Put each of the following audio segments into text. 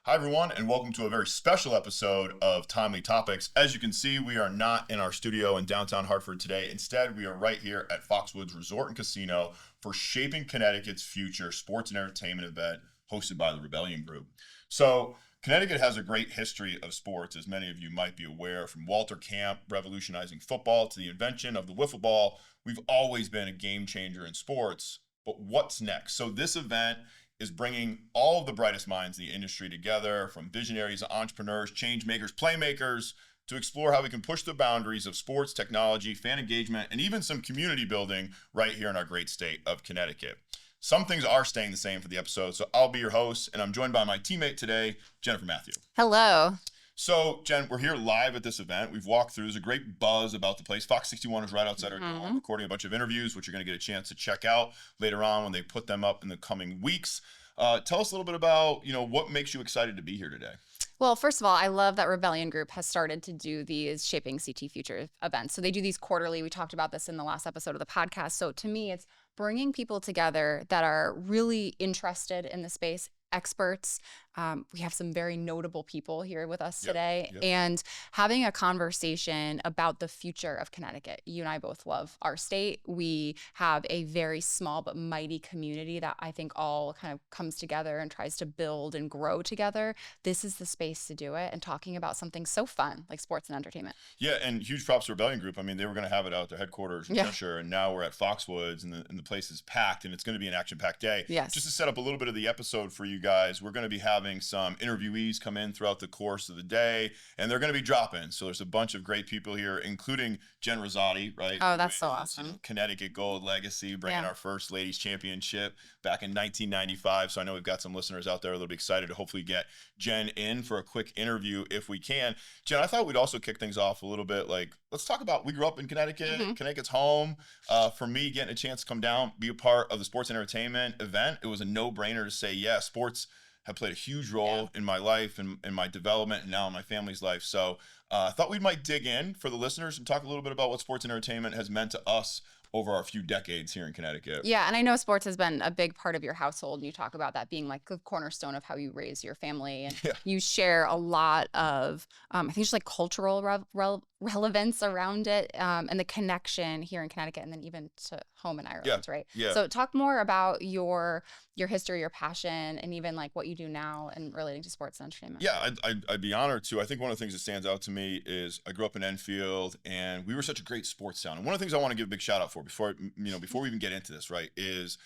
Hi, everyone, and welcome to a very special episode of Timely Topics. As you can see, we are not in our studio in downtown Hartford today. Instead, we are right here at Foxwoods Resort Casino for Shaping Connecticut's Future sports and entertainment event hosted by the Rebellion Group. So, Connecticut has a great history of sports, as many of you might be aware, from Walter Camp revolutionizing football to the invention of the wiffle ball. We've always been a game changer in sports. But what's next? So this event is bringing all of the brightest minds in the industry together, from visionaries, entrepreneurs, change makers, playmakers, to explore how we can push the boundaries of sports, technology, fan engagement, and even some community building right here in our great state of Connecticut. Some things are staying the same for the episode, so I'll be your host, and I'm joined by my teammate today, Jennifer Mathieu. Hello. So, Jen, we're here live at this event. We've walked through. There's a great buzz about the place. Fox 61 is right outside our door, recording a bunch of interviews, which you're going to get a chance to check out later on when they put them up in the coming weeks. Tell us a little bit about, what makes you excited to be here today. Well, first of all, I love that Rebellion Group has started to do these Shaping CT Future events. So they do these quarterly. We talked about this in the last episode of the podcast. So to me, it's bringing people together that are really interested in the space, experts. We have some very notable people here with us today, and having a conversation about the future of Connecticut. You and I both love our state. We have a very small but mighty community that I think all kind of comes together and tries to build and grow together. This is the space to do it, and talking about something so fun like sports and entertainment. Yeah, and huge props to Rebellion Group. I mean, they were going to have it out at their headquarters in Cheshire, and now we're at Foxwoods, and the place is packed, and it's going to be an action-packed day. Yes. Just to set up a little bit of the episode for you guys, we're going to be having some interviewees come in throughout the course of the day, and they're going to be dropping. So there's a bunch of great people here, including Jen Rosati, right? Oh, that's so awesome. Connecticut Gold Legacy, bringing our first ladies championship back in 1995. So I know we've got some listeners out there a little bit excited to hopefully get Jen in for a quick interview if we can. Jen, I thought we'd also kick things off a little bit. Let's talk about, we grew up in Connecticut. Connecticut's home. For me, getting a chance to come down, be a part of the sports entertainment event, it was a no-brainer to say, yeah, sports have played a huge role in my life and in my development and now in my family's life. So I thought we might dig in for the listeners and talk a little bit about what sports entertainment has meant to us over our few decades here in Connecticut. Yeah, and I know sports has been a big part of your household, and you talk about that being like the cornerstone of how you raise your family, and you share a lot of, I think just like cultural relevance around it, and the connection here in Connecticut, and then even to home in Ireland, right? Yeah. So talk more about your history, your passion, and even like what you do now and relating to sports and entertainment. Yeah, I'd be honored to. I think one of the things that stands out to me is I grew up in Enfield, and we were such a great sports town. And one of the things I want to give a big shout out for before we even get into this, right, is,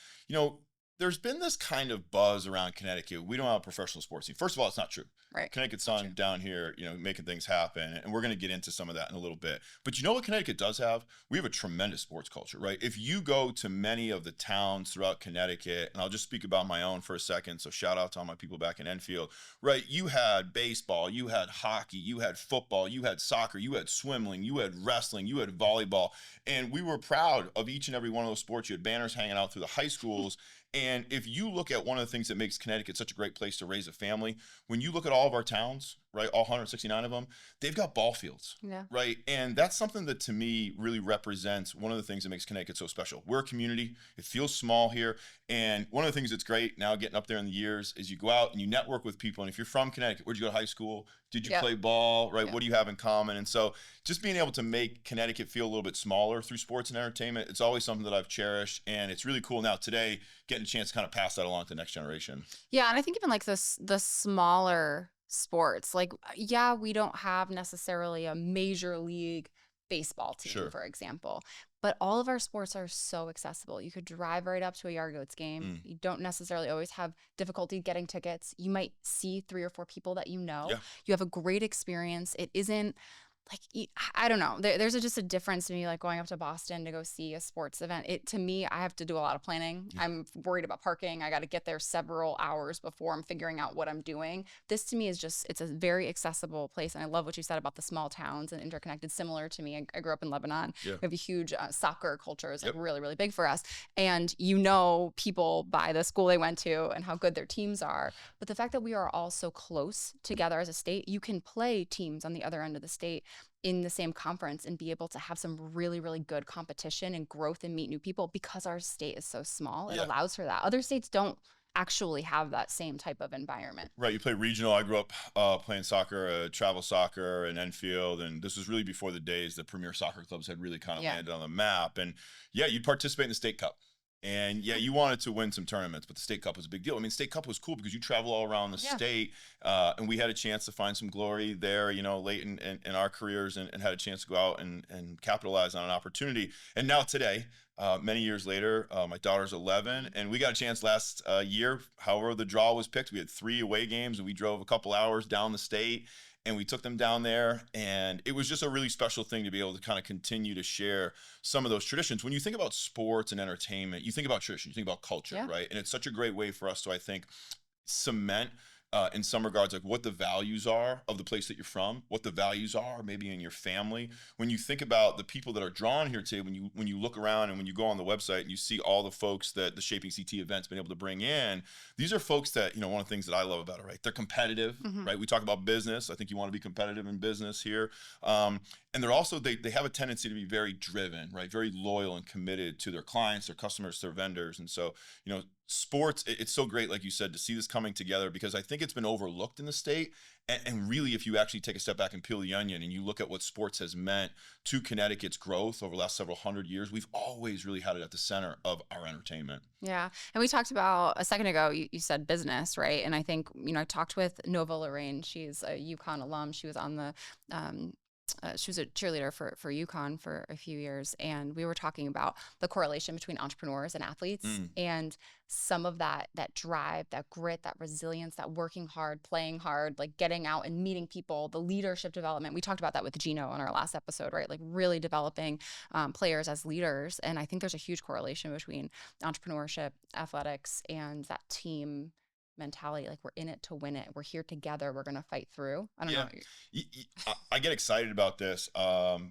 there's been this kind of buzz around Connecticut. We don't have a professional sports team. First of all, it's not true. Right. Connecticut's on down here, making things happen. And we're going to get into some of that in a little bit. But you know what Connecticut does have? We have a tremendous sports culture, right? If you go to many of the towns throughout Connecticut, and I'll just speak about my own for a second, so shout out to all my people back in Enfield, right? You had baseball, you had hockey, you had football, you had soccer, you had swimming, you had wrestling, you had volleyball. And we were proud of each and every one of those sports. You had banners hanging out through the high schools. And if you look at one of the things that makes Connecticut such a great place to raise a family, when you look at all of our towns, right, all 169 of them, they've got ball fields, right? And that's something that to me really represents one of the things that makes Connecticut so special. We're a community. It feels small here. And one of the things that's great now getting up there in the years is you go out and you network with people. And if you're from Connecticut, where'd you go to high school? Did you play ball, right? What do you have in common? And so just being able to make Connecticut feel a little bit smaller through sports and entertainment, it's always something that I've cherished. And it's really cool now today getting a chance to kind of pass that along to the next generation. Yeah, and I think even like the smaller sports, we don't have necessarily a major league baseball team, for example, but all of our sports are so accessible. You could drive right up to a Yard Goats game. You don't necessarily always have difficulty getting tickets. You might see 3 or 4 people that you know. You have a great experience. It isn't I don't know. There's just a difference to me, like going up to Boston to go see a sports event. To me, I have to do a lot of planning. I'm worried about parking. I got to get there several hours before I'm figuring out what I'm doing. This to me is it's a very accessible place. And I love what you said about the small towns and interconnected, similar to me. I grew up in Lebanon. We have a huge soccer culture. It's really, really big for us. And people by the school they went to and how good their teams are. But the fact that we are all so close together as a state, you can play teams on the other end of the state in the same conference and be able to have some really, really good competition and growth and meet new people because our state is so small. It allows for that. Other states don't actually have that same type of environment. Right. You play regional. I grew up playing soccer, travel soccer in Enfield. And this was really before the days that premier soccer clubs had really kind of Yeah. landed on the map. And yeah, you'd participate in the state cup. And yeah, you wanted to win some tournaments, but the state cup was a big deal. I mean, state cup was cool because you travel all around the Yeah. state, and we had a chance to find some glory there, you know, late in our careers, and had a chance to go out and capitalize on an opportunity. And now today, many years later, my daughter's 11, and we got a chance last year. However, the draw was picked. We had 3 away games, and we drove a couple hours down the state, and we took them down there, and it was just a really special thing to be able to kind of continue to share some of those traditions. When you think about sports and entertainment, you think about tradition, you think about culture, Yeah. right? And it's such a great way for us to, I think, cement in some regards, like what the values are of the place that you're from, what the values are maybe in your family. When you think about the people that are drawn here today, when you look around and when you go on the website and you see all the folks that the Shaping CT event's been able to bring in, these are folks that, you know, one of the things that I love about it, right? They're competitive, right? We talk about business. I think you want to be competitive in business here. And they're also, they have a tendency to be very driven, right? Very loyal and committed to their clients, their customers, their vendors. And so, you know, sports, it's so great, like you said, to see this coming together, because I think it's been overlooked in the state. And really, if you actually take a step back and peel the onion and you look at what sports has meant to Connecticut's growth over the last several hundred years, we've always really had it at the center of our entertainment. Yeah. And we talked about a second ago, you said business, right? And I think, you know, I talked with Nova Lorraine. She's a UConn alum. She was on the, she was a cheerleader for UConn for a few years. And we were talking about the correlation between entrepreneurs and athletes, and some of that drive, that grit, that resilience, that working hard, playing hard, like getting out and meeting people, the leadership development. We talked about that with Gino on our last episode, right? Like really developing players as leaders. And I think there's a huge correlation between entrepreneurship, athletics, and that team mentality. Like we're in it to win it. We're here together. We're going to fight through. I don't know. I get excited about this.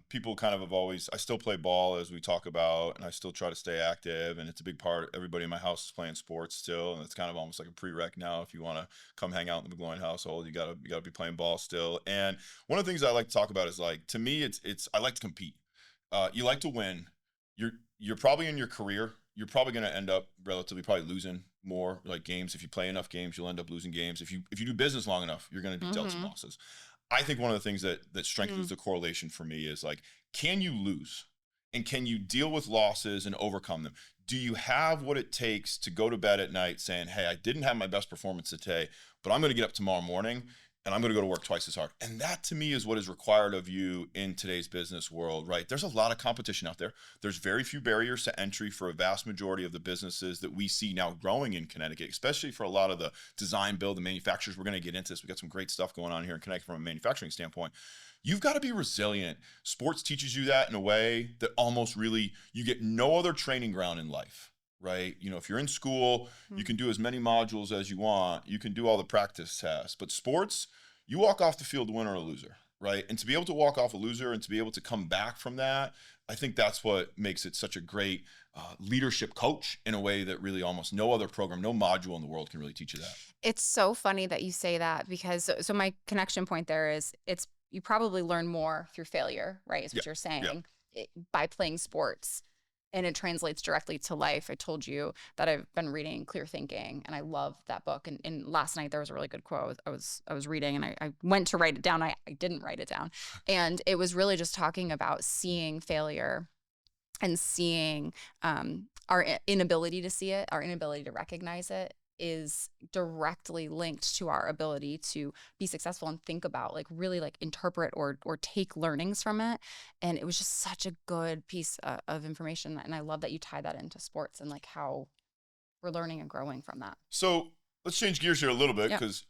People kind of have always, I still play ball as we talk about, and I still try to stay active, and it's a big part. Everybody in my house is playing sports still, and it's kind of almost like a prereq now. If you want to come hang out in the McGloin household, you gotta be playing ball still. And one of the things I like to talk about is, like, to me, it's I like to compete. You like to win. You're probably in your career, you're probably going to end up relatively probably losing more like games. If you play enough games, you'll end up losing games. If you do business long enough, you're going to be dealt some losses. I think one of the things that strengthens the correlation for me is, like, can you lose? And can you deal with losses and overcome them? Do you have what it takes to go to bed at night saying, hey, I didn't have my best performance today, but I'm going to get up tomorrow morning and I'm going to go to work twice as hard? And that, to me, is what is required of you in today's business world, right? There's a lot of competition out there. There's very few barriers to entry for a vast majority of the businesses that we see now growing in Connecticut, especially for a lot of the design, build, and manufacturers. We're going to get into this. We got some great stuff going on here in Connecticut from a manufacturing standpoint. You've got to be resilient. Sports teaches you that in a way that almost really, you get no other training ground in life. Right? You know, if you're in school, you can do as many modules as you want. You can do all the practice tests. But sports, you walk off the field a winner or a loser, right? And to be able to walk off a loser and to be able to come back from that, I think that's what makes it such a great leadership coach in a way that really almost no other program, no module in the world can really teach you that. It's so funny that you say that, because so my connection point there is, it's, you probably learn more through failure, right? Is what you're saying, by playing sports. And it translates directly to life. I told you that I've been reading Clear Thinking, and I love that book. And last night there was a really good quote I was reading, and I went to write it down. I didn't write it down. And it was really just talking about seeing failure and seeing our inability to see it, our inability to recognize it, is directly linked to our ability to be successful and think about, like, really, like, interpret or take learnings from it. And it was just such a good piece of information. And I love that you tie that into sports and, like, how we're learning and growing from that. So let's change gears here a little bit, because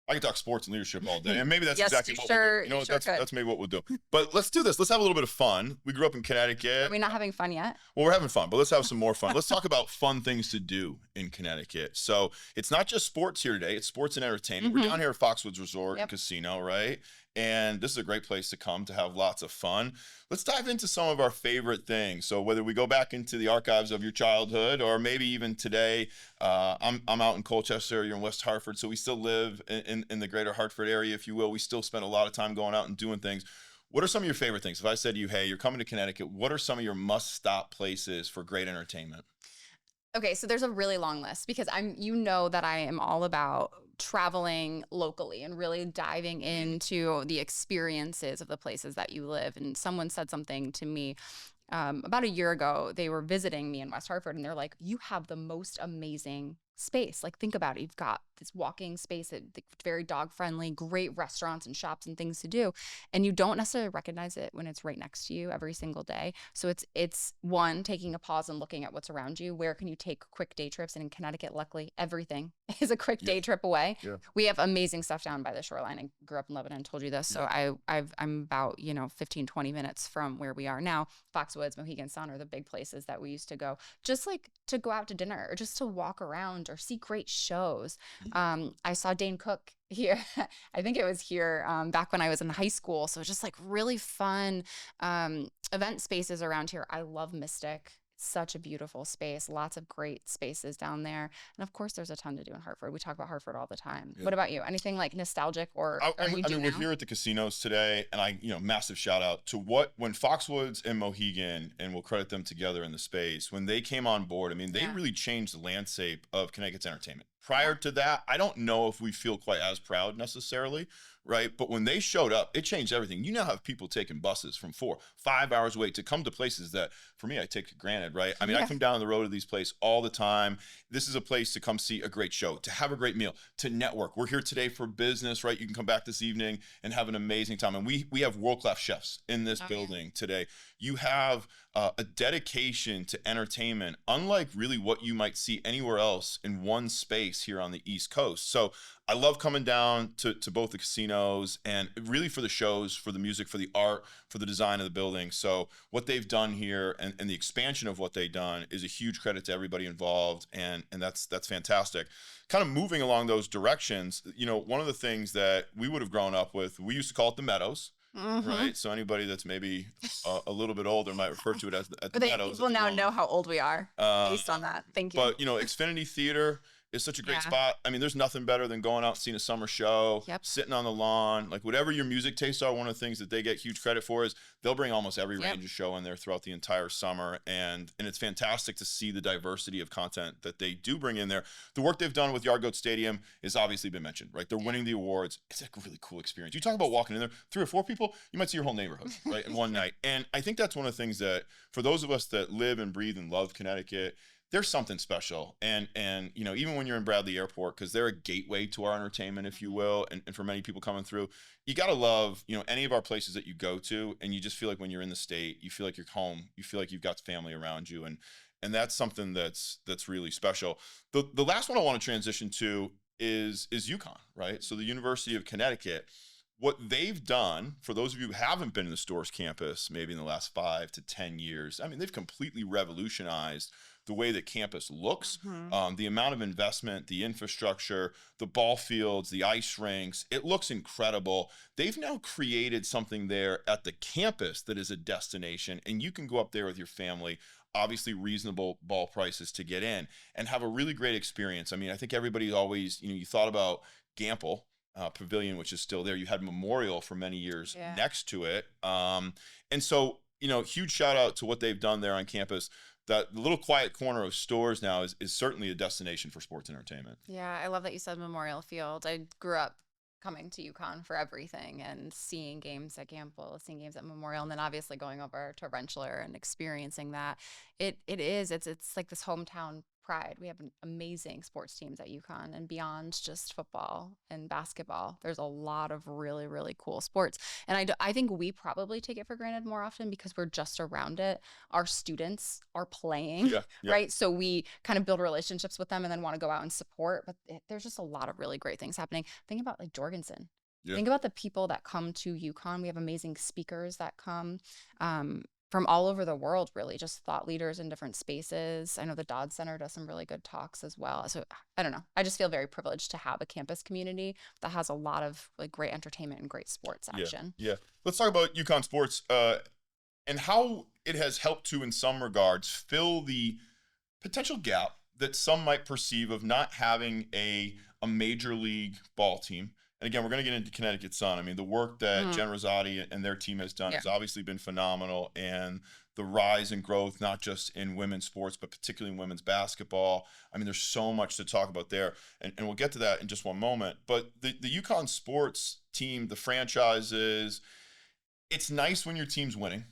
I can talk sports and leadership all day, and maybe that's exactly what we'll do. You know, that's maybe what we'll do. But let's do this. Let's have a little bit of fun. We grew up in Connecticut. Are we not having fun yet? Well, we're having fun, but let's have some more fun. Let's talk about fun things to do in Connecticut. So it's not just sports here today. It's sports and entertainment. We're down here at Foxwoods Resort Casino, right? And this is a great place to come to have lots of fun. Let's dive into some of our favorite things. So whether we go back into the archives of your childhood, or maybe even today, I'm out in Colchester, you're in West Hartford, so we still live in the greater Hartford area, if you will. We still spend a lot of time going out and doing things. What are some of your favorite things? If I said to you, hey, you're coming to Connecticut, what are some of your must-stop places for great entertainment? Okay, so there's a really long list because you know that I am all about traveling locally and really diving into the experiences of the places that you live. And someone said something to me about a year ago. They were visiting me in West Hartford, and they're like, "You have the most amazing space. Like, think about it. You've got this walking space that very dog friendly, great restaurants and shops and things to do, and you don't necessarily recognize it when it's right next to you every single day. So it's one, taking a pause and looking at what's around you. Where can you take quick day trips? And in Connecticut, luckily, everything is a quick Yeah. day trip away. Yeah. We have amazing stuff down by the shoreline. I grew up in Lebanon, told you this. So I'm about 15, 20 minutes from where we are now. Foxwoods, Mohegan Sun are the big places that we used to go, just like to go out to dinner or just to walk around or see great shows. I saw Dane Cook here. I think it was here back when I was in high school. So just like really fun event spaces around here. I love Mystic. Such a beautiful space. Lots of great spaces down there. And of course, there's a ton to do in Hartford. We talk about Hartford all the time. Yeah. What about you? Anything like nostalgic or you do we're now? here at the casinos today, and massive shout out to when Foxwoods and Mohegan, and we'll credit them together in the space, when they came on board, I mean, they really changed the landscape of Connecticut's entertainment. Prior to that, I don't know if we feel quite as proud necessarily, right? But when they showed up, it changed everything. You now have people taking buses from 4-5 hours away to come to places that, for me, I take for granted, right? I mean, I come down the road to these places all the time. This is a place to come see a great show, to have a great meal, to network. We're here today for business, right? You can come back this evening and have an amazing time. And we have world-class chefs in this building today. You have a dedication to entertainment, unlike really what you might see anywhere else in one space here on the East Coast. So I love coming down to both the casinos and really for the shows, for the music, for the art, for the design of the building. So what they've done here and the expansion of what they've done is a huge credit to everybody involved. And that's fantastic. Kind of moving along those directions, one of the things that we would have grown up with, we used to call it the Meadows. Right. So anybody that's maybe a little bit older might refer to it as the Meadows. People now know how old we are based on that. Thank you. But Xfinity Theater is such a great spot. I mean, there's nothing better than going out and seeing a summer show, sitting on the lawn, like whatever your music tastes are. One of the things that they get huge credit for is they'll bring almost every range of show in there throughout the entire summer. And it's fantastic to see the diversity of content that they do bring in there. The work they've done with Yard Goat Stadium has obviously been mentioned, right? They're winning the awards. It's a really cool experience. You talk about walking in there, 3 or 4 people, you might see your whole neighborhood, right, in one night. And I think that's one of the things that for those of us that live and breathe and love Connecticut, there's something special. And even when you're in Bradley Airport, because they're a gateway to our entertainment, if you will, and for many people coming through, you got to love, any of our places that you go to, and you just feel like when you're in the state, you feel like you're home, you feel like you've got family around you, and that's something that's really special. The last one I want to transition to is UConn, right? So the University of Connecticut. What they've done, for those of you who haven't been in the Storrs campus, maybe in the last 5 to 10 years, I mean, they've completely revolutionized the way that campus looks, the amount of investment, the infrastructure, the ball fields, the ice rinks. It looks incredible. They've now created something there at the campus that is a destination, and you can go up there with your family, obviously reasonable ball prices to get in, and have a really great experience. I mean, I think everybody always, you thought about Gamble Pavilion, which is still there. You had Memorial for many years next to it. And so, huge shout out to what they've done there on campus. That little quiet corner of Storrs now is certainly a destination for sports entertainment. Yeah, I love that you said Memorial Field. I grew up coming to UConn for everything and seeing games at Gamble, seeing games at Memorial, and then obviously going over to Rensselaer and experiencing that. It's like this hometown pride. We have amazing sports teams at UConn, and beyond just football and basketball, there's a lot of really, really cool sports. And I think we probably take it for granted more often because we're just around it. Our students are playing, right? So we kind of build relationships with them and then want to go out and support. But there's just a lot of really great things happening. Think about like Jorgensen. Think about the people that come to UConn. We have amazing speakers that come from all over the world, really, just thought leaders in different spaces. I know the Dodd Center does some really good talks as well. So I don't know. I just feel very privileged to have a campus community that has a lot of like great entertainment and great sports action. Yeah. Let's talk about UConn sports and how it has helped to, in some regards, fill the potential gap that some might perceive of not having a major league ball team. And again, we're going to get into Connecticut Sun. I mean, the work that Jen Rosati and their team has done has obviously been phenomenal. And the rise and growth, not just in women's sports, but particularly in women's basketball. I mean, there's so much to talk about there, and we'll get to that in just one moment. But the UConn sports team, the franchises, it's nice when your team's winning.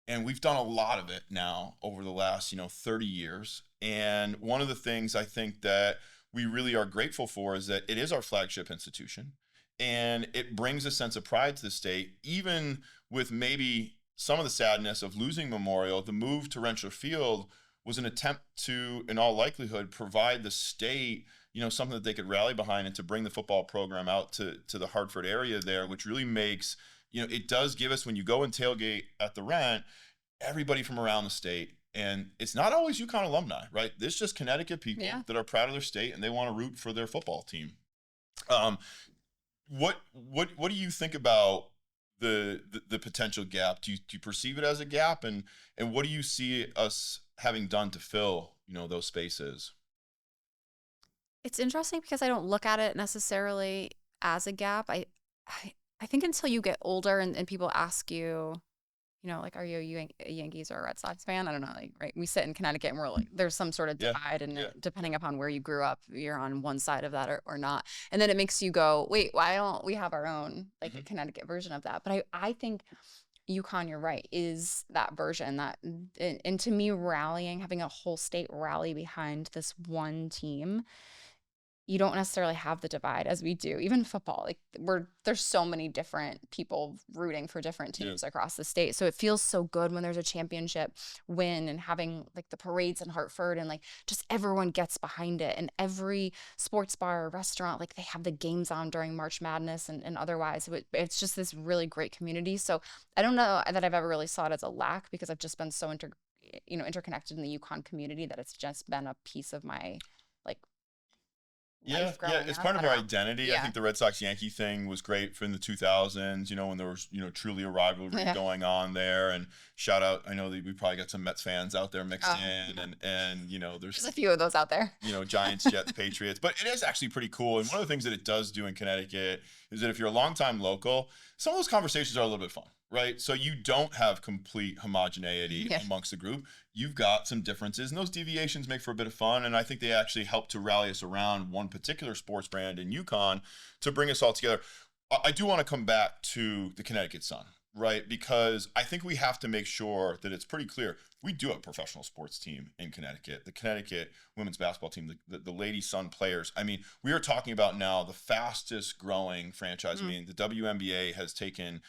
And we've done a lot of it now over the last, 30 years. And one of the things I think that we really are grateful for is that it is our flagship institution. And it brings a sense of pride to the state, even with maybe some of the sadness of losing Memorial. The move to Rentschler Field was an attempt to, in all likelihood, provide the state, something that they could rally behind and to bring the football program out to the Hartford area there, which really makes, it does give us, when you go and tailgate at the Rent, everybody from around the state. And it's not always UConn alumni, right? There's just Connecticut people that are proud of their state and they want to root for their football team. What do you think about the potential gap? Do you perceive it as a gap? And what do you see us having done to fill, those spaces? It's interesting because I don't look at it necessarily as a gap. I think until you get older and people ask you, like, are you a Yankees or a Red Sox fan? I don't know. Like, right. We sit in Connecticut and we're like, there's some sort of divide. And depending upon where you grew up, you're on one side of that or not. And then it makes you go, wait, why don't we have our own, like a Connecticut version of that? But I think UConn, you're right, is that version that, and to me, having a whole state rally behind this one team, you don't necessarily have the divide as we do. Even football, like there's so many different people rooting for different teams across the state. So it feels so good when there's a championship win and having like the parades in Hartford and like just everyone gets behind it. And every sports bar or restaurant, like they have the games on during March Madness and otherwise. So it's just this really great community. So I don't know that I've ever really saw it as a lack because I've just been so interconnected in the UConn community that it's just been a piece of my Yeah, it's part of our identity. I think the Red Sox Yankee thing was great in the 2000s, when there was, truly a rivalry going on there. And shout out, I know that we probably got some Mets fans out there mixed in, and there's a few of those out there. Giants, Jets, Patriots. But it is actually pretty cool. And one of the things that it does do in Connecticut is that if you're a longtime local, some of those conversations are a little bit fun, right? So you don't have complete homogeneity amongst the group. You've got some differences, and those deviations make for a bit of fun. And I think they actually help to rally us around one particular sports brand in UConn to bring us all together. I do want to come back to the Connecticut Sun, right? Because I think we have to make sure that it's pretty clear. We do have a professional sports team in Connecticut, the Connecticut women's basketball team, the Lady Sun players. I mean, we are talking about now the fastest growing franchise. I mean, the WNBA has taken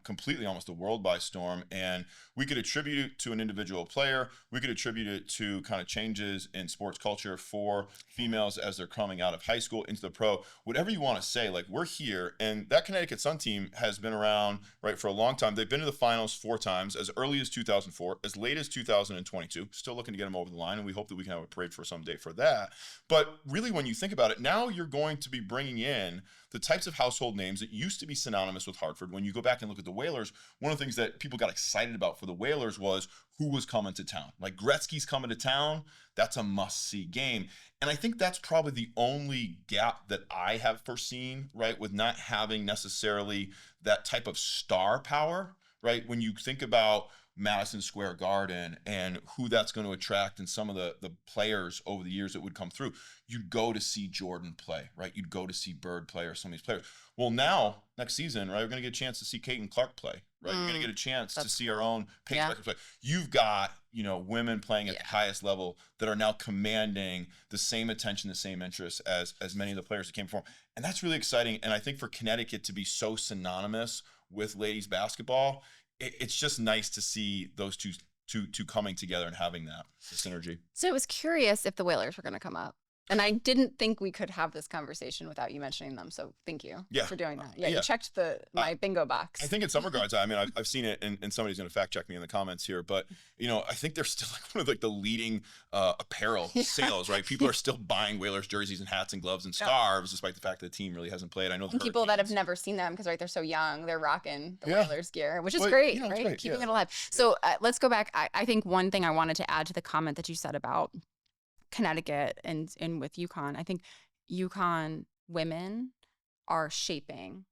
completely almost the world by storm, and we could attribute it to an individual player. We could attribute it to kind of changes in sports culture for females as they're coming out of high school into the pro. Whatever you want to say, like, we're here, and that Connecticut Sun team has been around, right, for a long time. They've been to the finals 4 times, as early as 2004, as late as 2022. Still looking to get them over the line, and we hope that we can have a parade for someday for that. But really, when you think about it, now you're going to be bringing in the types of household names that used to be synonymous with Hartford. When you go back and look at the Whalers, one of the things that people got excited about for the Whalers was who was coming to town. Like, Gretzky's coming to town, that's a must-see game. And I think that's probably the only gap that I have foreseen, right, with not having necessarily that type of star power, right? When you think about Madison Square Garden and who that's going to attract and some of the players over the years that would come through, you'd go to see Jordan play, right? You'd go to see Bird play or some of these players. Well, now, next season, right, we're going to get a chance to see Caitlin Clark play, right? You're going to get a chance to see our own Paige play. You've got, women playing at the highest level that are now commanding the same attention, the same interest as many of the players that came before. And that's really exciting. And I think for Connecticut to be so synonymous with ladies basketball, it's just nice to see those two coming together and having that synergy. So I was curious if the Whalers were going to come up. And I didn't think we could have this conversation without you mentioning them. So thank you for doing that. You checked my bingo box. I think in some regards, I mean, I've seen it, and somebody's going to fact check me in the comments here, but I think they're still like one of the leading apparel sales, right? People are still buying Whalers jerseys and hats and gloves and scarves, despite the fact that the team really hasn't played. I know people that have never seen them because they're so young, they're rocking the Whalers gear, which is great, right? Great, keeping it alive. So let's go back. I think one thing I wanted to add to the comment that you said about Connecticut and with UConn, I think UConn women are shaping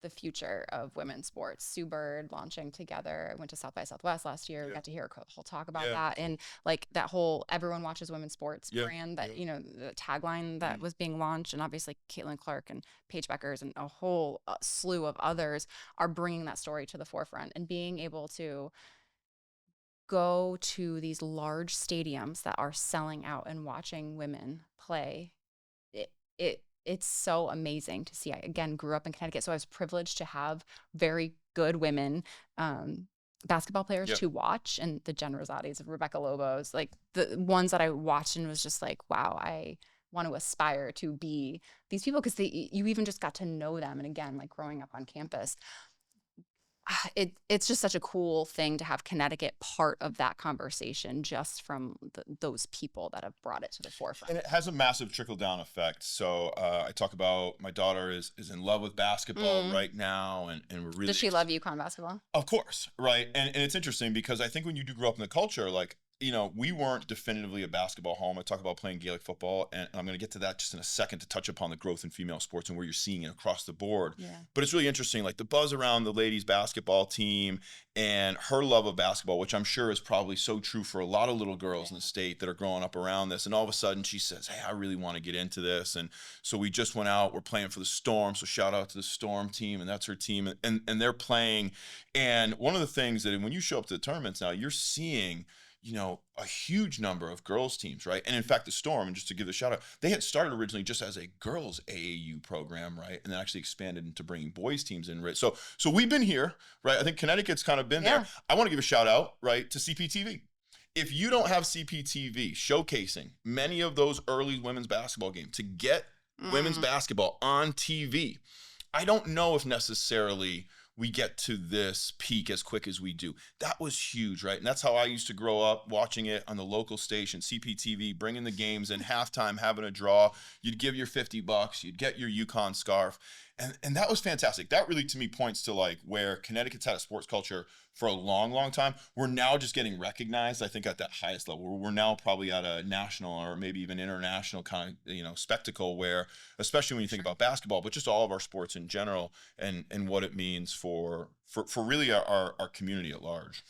the future of women's sports. Sue Bird launching together. I went to South by Southwest last year. We got to hear a whole talk about that, and like that whole everyone watches women's sports brand that you know, the tagline that was being launched, and obviously Caitlin Clark and Paige Beckers and a whole slew of others are bringing that story to the forefront, and being able to go to these large stadiums that are selling out and watching women play. It's so amazing to see. I, again, grew up in Connecticut, so I was privileged to have very good women basketball players to watch, and the Jen Rosati's, Rebecca Lobos, like the ones that I watched and was just like, wow, I want to aspire to be these people, because you even just got to know them. And again, like growing up on campus, it's just such a cool thing to have Connecticut part of that conversation, just from those people that have brought it to the forefront. And it has a massive trickle down effect. So I talk about my daughter is in love with basketball right now, and we're really. Does she love UConn basketball? Of course, right. And it's interesting because I think when you do grow up in the culture, like, you know, we weren't definitively a basketball home. I talk about playing Gaelic football, and I'm going to get to that just in a second to touch upon the growth in female sports and where you're seeing it across the board. Yeah. But it's really interesting, like the buzz around the ladies basketball team and her love of basketball, which I'm sure is probably so true for a lot of little girls in the state that are growing up around this. And all of a sudden she says, hey, I really want to get into this. And so we just went out, we're playing for the Storm. So shout out to the Storm team, and that's her team. And they're playing. And one of the things that when you show up to the tournaments now, you're seeing, you know, a huge number of girls teams, right? And in fact, the Storm, and just to give the shout out, they had started originally just as a girls AAU program, right? And then actually expanded into bringing boys teams in, right? So we've been here, right? I think Connecticut's kind of been there. I want to give a shout out, right, to CPTV. If you don't have CPTV showcasing many of those early women's basketball games to get women's basketball on TV, I don't know if necessarily we get to this peak as quick as we do. That was huge, right? And that's how I used to grow up, watching it on the local station, CPTV, bringing the games in, halftime, having a draw. You'd give your $50, you'd get your UConn scarf. And that was fantastic. That really, to me, points to like where Connecticut's had a sports culture for a long, long time. We're now just getting recognized, I think, at that highest level. We're now probably at a national or maybe even international kind of, you know, spectacle where, especially when you think about basketball, but just all of our sports in general, and what it means for really our community at large.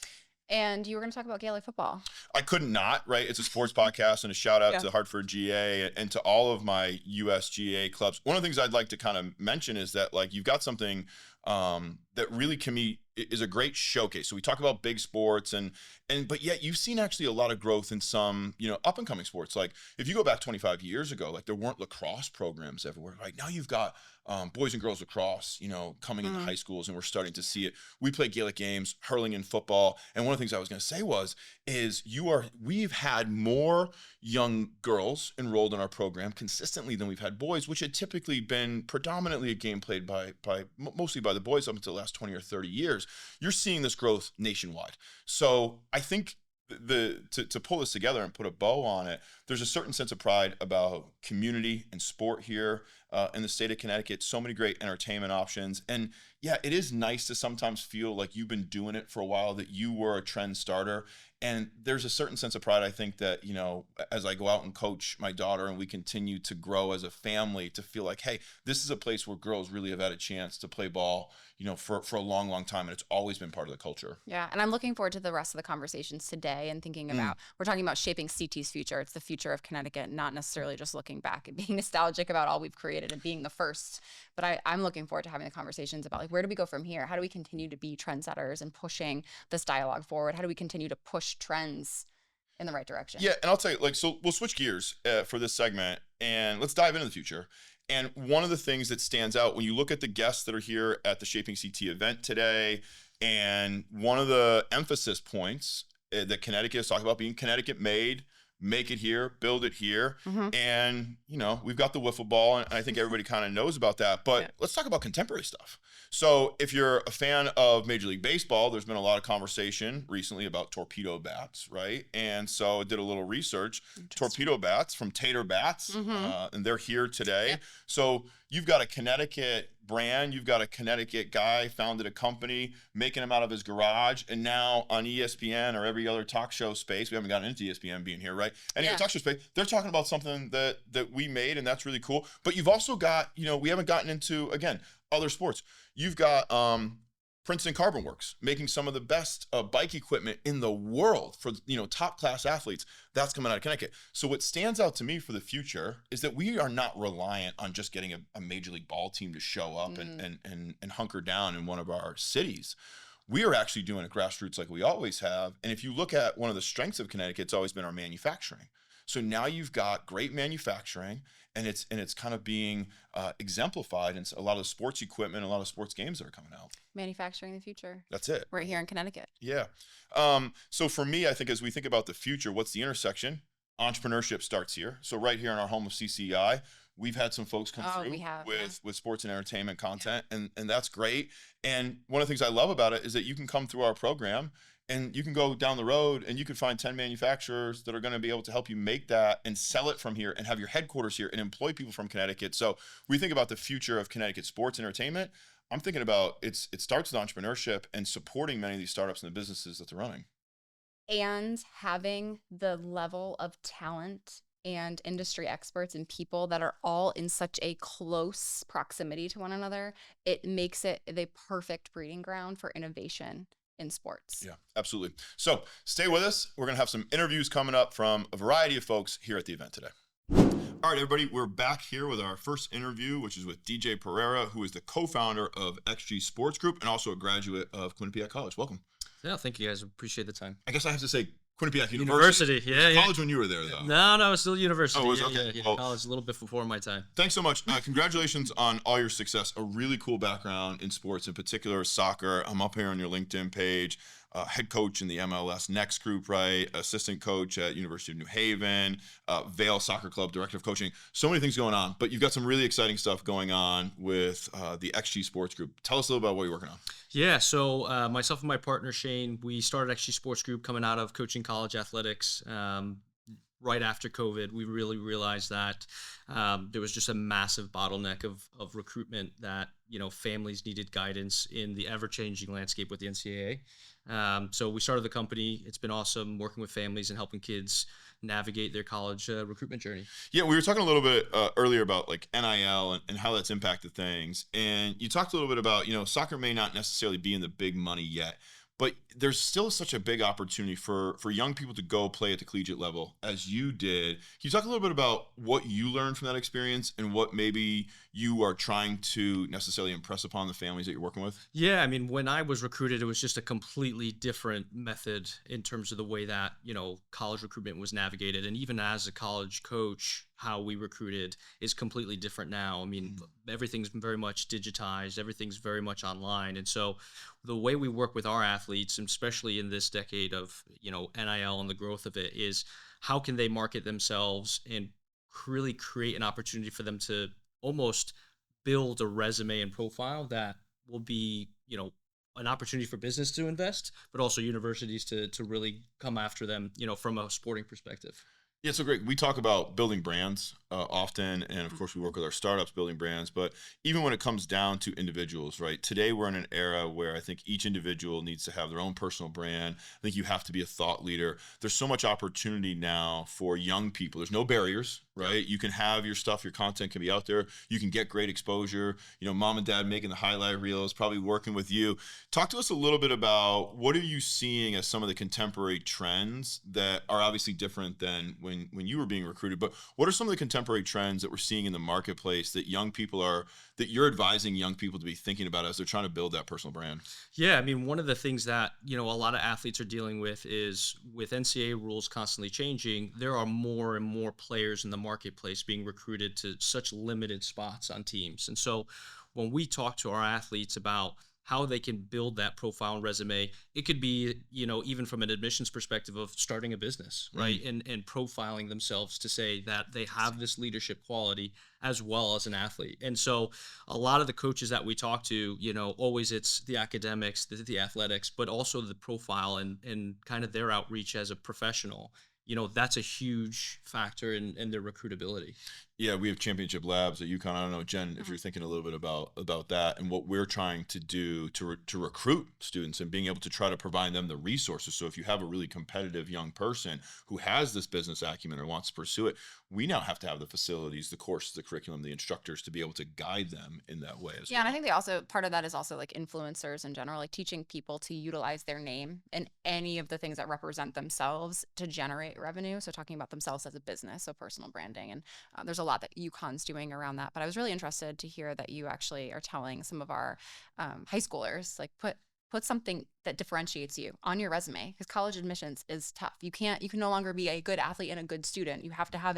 And you were going to talk about Gaelic football. I couldn't not, right? It's a sports podcast, and a shout out to Hartford GA and to all of my USGA clubs. One of the things I'd like to kind of mention is that, like, you've got something that really is a great showcase. So we talk about big sports, but yet you've seen actually a lot of growth in some, you know, up and coming sports. Like if you go back 25 years ago, like there weren't lacrosse programs everywhere. Like now you've got boys and girls lacrosse, you know, coming into high schools, and we're starting to see it. We play Gaelic games, hurling, and football. And one of the things I was going to say we've had more young girls enrolled in our program consistently than we've had boys, which had typically been predominantly a game played mostly by the boys up until the last 20 or 30 years. You're seeing this growth nationwide. So I think to pull this together and put a bow on it, there's a certain sense of pride about community and sport here in the state of Connecticut. So many great entertainment options. And yeah, it is nice to sometimes feel like you've been doing it for a while, that you were a trend starter. And there's a certain sense of pride, I think, that, you know, as I go out and coach my daughter and we continue to grow as a family, to feel like, hey, this is a place where girls really have had a chance to play ball, you know, for a long, long time. And it's always been part of the culture. Yeah. And I'm looking forward to the rest of the conversations today, and thinking about, we're talking about shaping CT's future. It's the future of Connecticut, not necessarily just looking back and being nostalgic about all we've created and being the first. But I'm looking forward to having the conversations about, like, where do we go from here? How do we continue to be trendsetters and pushing this dialogue forward? How do we continue to push trends in the right direction? Yeah. And I'll tell you, like, so we'll switch gears for this segment, and let's dive into the future. And one of the things that stands out when you look at the guests that are here at the Shaping CT event today, and one of the emphasis points that Connecticut is talking about being Connecticut made, make it here, build it here. And, you know, we've got the wiffle ball, and I think everybody kind of knows about that. But let's talk about contemporary stuff. So if you're a fan of Major League Baseball, there's been a lot of conversation recently about torpedo bats, right? And so I did a little research. Torpedo bats from Tater Bats, and they're here today. So you've got a Connecticut brand. You've got a Connecticut guy, founded a company, making them out of his garage, and now on ESPN or every other talk show space, we haven't gotten into ESPN being here, right? Any other talk show space, they're talking about something that we made, and that's really cool. But you've also got, we haven't gotten into, again, other sports. You've got Princeton Carbon Works making some of the best bike equipment in the world for top class athletes. That's coming out of Connecticut. So what stands out to me for the future is that we are not reliant on just getting a major league ball team to show up and hunker down in one of our cities. We are actually doing it grassroots like we always have. And if you look at one of the strengths of Connecticut, it's always been our manufacturing. So now you've got great manufacturing, and it's kind of being exemplified in a lot of the sports equipment, a lot of sports games that are coming out. Manufacturing the future. That's it. Right here in Connecticut. Yeah. So for me, I think as we think about the future, what's the intersection? Entrepreneurship starts here. So right here in our home of CCEI, we've had some folks come through with sports and entertainment content, and that's great. And one of the things I love about it is that you can come through our program and you can go down the road and you can find 10 manufacturers that are going to be able to help you make that and sell it from here and have your headquarters here and employ people from Connecticut. So we think about the future of Connecticut sports entertainment. I'm thinking about it starts with entrepreneurship and supporting many of these startups and the businesses that they're running. And having the level of talent and industry experts and people that are all in such a close proximity to one another, it makes it the perfect breeding ground for innovation in sports. Yeah, absolutely. So stay with us. We're going to have some interviews coming up from a variety of folks here at the event today. All right, everybody, we're back here with our first interview, which is with DJ Pereira, who is the co-founder of XG Sports Group and also a graduate of Quinnipiac College. Welcome. Yeah, thank you guys. Appreciate the time. I guess I have to say Quinnipiac University. Yeah. College when you were there, though. No, it was still university. Oh, it was okay. Yeah, well, college a little bit before my time. Thanks so much. Congratulations on all your success. A really cool background in sports, in particular soccer. I'm up here on your LinkedIn page. Head coach in the MLS Next group, right? Assistant coach at University of New Haven, Vail Soccer Club, director of coaching. So many things going on, but you've got some really exciting stuff going on with the XG Sports Group. Tell us a little about what you're working on. Yeah, so myself and my partner Shane, we started XG Sports Group coming out of coaching college athletics. Right after COVID, we really realized that there was just a massive bottleneck of recruitment that, families needed guidance in the ever-changing landscape with the NCAA. So we started the company. It's been awesome working with families and helping kids navigate their college recruitment journey. Yeah, we were talking a little bit earlier about like NIL and how that's impacted things. And you talked a little bit about, soccer may not necessarily be in the big money yet, but there's still such a big opportunity for young people to go play at the collegiate level as you did. Can you talk a little bit about what you learned from that experience and what maybe you are trying to necessarily impress upon the families that you're working with? Yeah, I mean, when I was recruited, it was just a completely different method in terms of the way that, college recruitment was navigated. And even as a college coach, how we recruited is completely different now. I mean, everything's very much digitized. Everything's very much online. And so the way we work with our athletes, and especially in this decade of, NIL and the growth of it, is how can they market themselves and really create an opportunity for them to almost build a resume and profile that will be, an opportunity for business to invest, but also universities to really come after them, from a sporting perspective. Yeah, so great. We talk about building brands often, and of course we work with our startups building brands, but even when it comes down to individuals, right? Today we're in an era where I think each individual needs to have their own personal brand. I think you have to be a thought leader. There's so much opportunity now for young people. There's no barriers, right? You can have your stuff, your content can be out there. You can get great exposure. Mom and dad making the highlight reels, probably working with you. Talk to us a little bit about what are you seeing as some of the contemporary trends that are obviously different than when you were being recruited, but what are some of the contemporary trends that we're seeing in the marketplace that that you're advising young people to be thinking about as they're trying to build that personal brand? Yeah, I mean, one of the things that, a lot of athletes are dealing with is with NCAA rules constantly changing, there are more and more players in the marketplace being recruited to such limited spots on teams. And so when we talk to our athletes about how they can build that profile and resume, it could be, even from an admissions perspective of starting a business, right? And profiling themselves to say that they have this leadership quality as well as an athlete. And so a lot of the coaches that we talk to, always it's the academics, the athletics, but also the profile and kind of their outreach as a professional. That's a huge factor in their recruitability. Yeah, we have championship labs at UConn. I don't know, Jen, if Mhm. you're thinking a little bit about that and what we're trying to do to recruit students and being able to try to provide them the resources. So if you have a really competitive young person who has this business acumen or wants to pursue it, we now have to have the facilities, the courses, the curriculum, the instructors to be able to guide them in that way as Yeah, and I well. think they also part of that is also like influencers in general, like teaching people to utilize their name and any of the things that represent themselves to generate revenue. So talking about themselves as a business, so personal branding, and there's a lot that UConn's doing around that. But I was really interested to hear that you actually are telling some of our high schoolers, like put something that differentiates you on your resume, because college admissions is tough. You can no longer be a good athlete and a good student. You have to have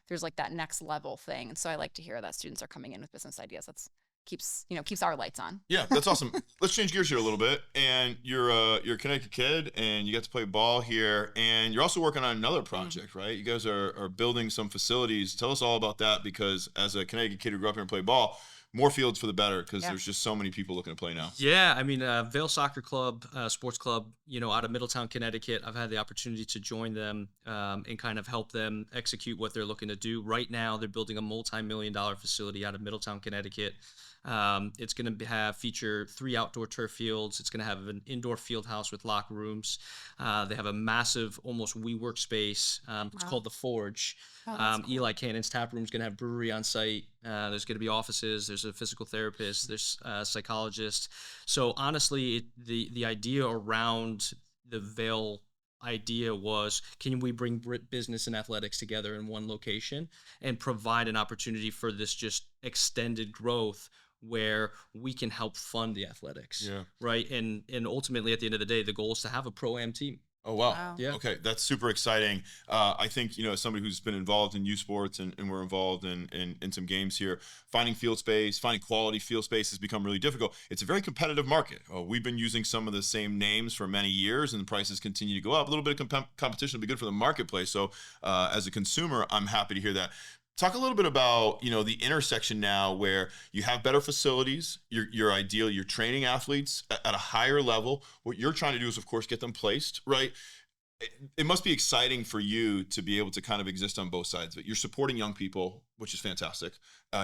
there's like that next level thing. And so I like to hear that students are coming in with business ideas. That's keeps our lights on. Yeah, that's awesome. Let's change gears here a little bit. And you're a Connecticut kid, and you get to play ball here, and you're also working on another project, right? You guys are building some facilities. Tell us all about that, because as a Connecticut kid who grew up here and played ball, more fields for the better, because Yeah. there's just so many people looking to play now. Yeah, I mean, Vale Soccer Club, sports club, out of Middletown, Connecticut. I've had the opportunity to join them and kind of help them execute what they're looking to do. Right now, they're building a multi-million-dollar facility out of Middletown, Connecticut. It's going to feature 3 outdoor turf fields. It's going to have an indoor field house with locker rooms. They have a massive, almost WeWork space. It's Wow. called the Forge. Oh, that's cool. Eli Cannon's tap room is going to have brewery on site. There's going to be offices. There's a physical therapist. There's a psychologist. So honestly, the idea around the Vail idea was, can we bring business and athletics together in one location and provide an opportunity for this just extended growth where we can help fund the athletics, Yeah. right? And ultimately, at the end of the day, the goal is to have a pro-am team. Oh, wow. Wow. Yeah. Okay, that's super exciting. I think, as somebody who's been involved in youth sports and we're involved in some games here, finding field space, finding quality field space has become really difficult. It's a very competitive market. We've been using some of the same names for many years, and the prices continue to go up. A little bit of competition will be good for the marketplace. So as a consumer, I'm happy to hear that. Talk a little bit about, the intersection now where you have better facilities, you're ideal, you're training athletes at a higher level. What you're trying to do is, of course, get them placed, right? It must be exciting for you to be able to kind of exist on both sides of it. You're supporting young people, which is fantastic.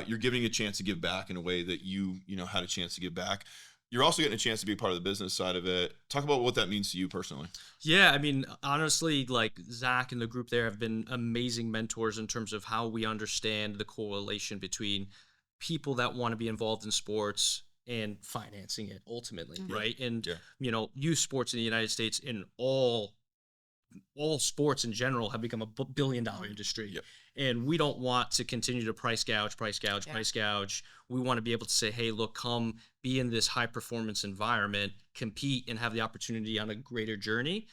You're giving a chance to give back in a way that you had a chance to give back. You're also getting a chance to be a part of the business side of it. Talk about what that means to you personally. Yeah, I mean, honestly, like Zach and the group there have been amazing mentors in terms of how we understand the correlation between people that want to be involved in sports and financing it ultimately, Mhm. right? And Yeah. youth sports in the United States in all sports in general have become a billion-dollar industry. Yep. And we don't want to continue to price gouge. Yeah. We want to be able to say, hey, look, come be in this high performance environment, compete, and have the opportunity on a greater journey.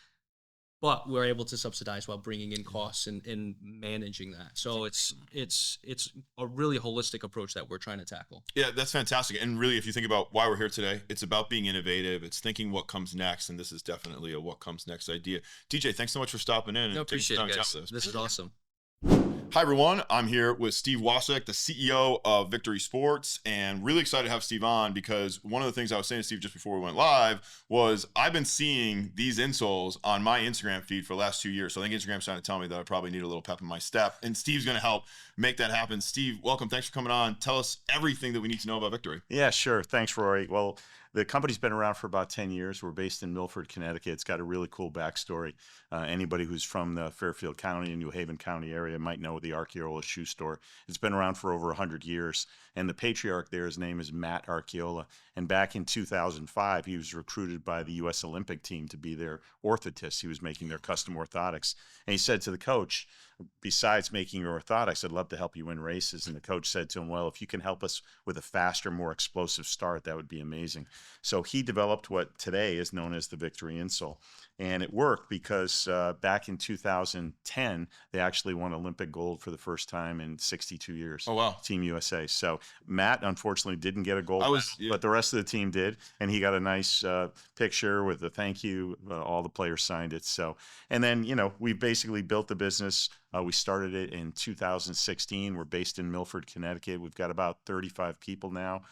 But we're able to subsidize while bringing in costs and managing that. So it's a really holistic approach that we're trying to tackle. Yeah, that's fantastic. And really, if you think about why we're here today, it's about being innovative. It's thinking what comes next. And this is definitely a what comes next idea. TJ, thanks so much for stopping in. And No, taking appreciate some it, time to guys. chat with us. This is awesome. Hi, everyone. I'm here with Steve Wasek, the CEO of Victory Sports, and really excited to have Steve on, because one of the things I was saying to Steve just before we went live was I've been seeing these insoles on my Instagram feed for the last 2 years. So I think Instagram's trying to tell me that I probably need a little pep in my step, and Steve's going to help make that happen. Steve, welcome. Thanks for coming on. Tell us everything that we need to know about Victory. Yeah, sure. Thanks, Rory. Well, the company's been around for about 10 years. We're based in Milford, Connecticut. It's got a really cool backstory. Anybody who's from the Fairfield County and New Haven County area might know the Archeola shoe store. It's been around for over 100 years. And the patriarch there, his name is Matt Archeola. And back in 2005, he was recruited by the U.S. Olympic team to be their orthotist. He was making their custom orthotics. And he said to the coach, besides making your orthotics, I'd love to help you win races. And the coach said to him, well, if you can help us with a faster, more explosive start, that would be amazing. So he developed what today is known as the Victory insole. And it worked because back in 2010, they actually won Olympic gold for the first time in 62 years. Oh, wow. Team USA. So Matt, unfortunately, didn't get a gold medal, but the rest of the team did. And he got a nice picture with a thank you. All the players signed it. So, and then, we basically built the business We started it in 2016. We're based in Milford, Connecticut. We've got about 35 people now.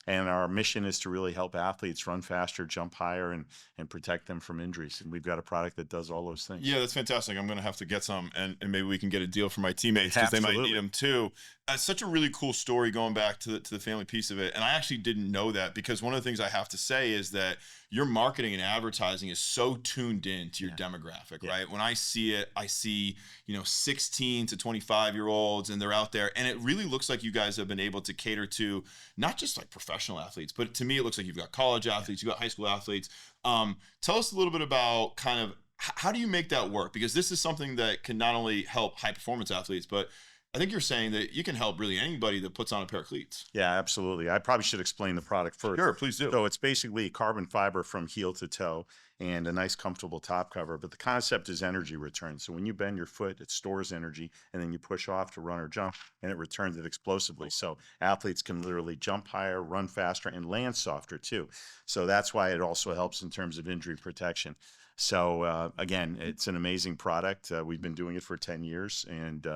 And our mission is to really help athletes run faster, jump higher, and protect them from injuries. And we've got a product that does all those things. Yeah, that's fantastic. I'm going to have to get some, and maybe we can get a deal for my teammates because they might need them too. It's such a really cool story going back to the family piece of it. And I actually didn't know that, because one of the things I have to say is that your marketing and advertising is so tuned in to your demographic, right? When I see it, I see, 16 to 25-year-olds, and they're out there, and it really looks like you guys have been able to cater to not just like professional athletes, but to me, it looks like you've got college athletes, you've got high school athletes. Tell us a little bit about kind of how do you make that work? Because this is something that can not only help high performance athletes, but I think you're saying that you can help really anybody that puts on a pair of cleats. Yeah, absolutely. I probably should explain the product first. Sure, please do. So it's basically carbon fiber from heel to toe and a nice comfortable top cover. But the concept is energy return. So when you bend your foot, it stores energy, and then you push off to run or jump, and it returns it explosively. So athletes can literally jump higher, run faster, and land softer too. So that's why it also helps in terms of injury protection. So again, it's an amazing product. We've been doing it for 10 years. And,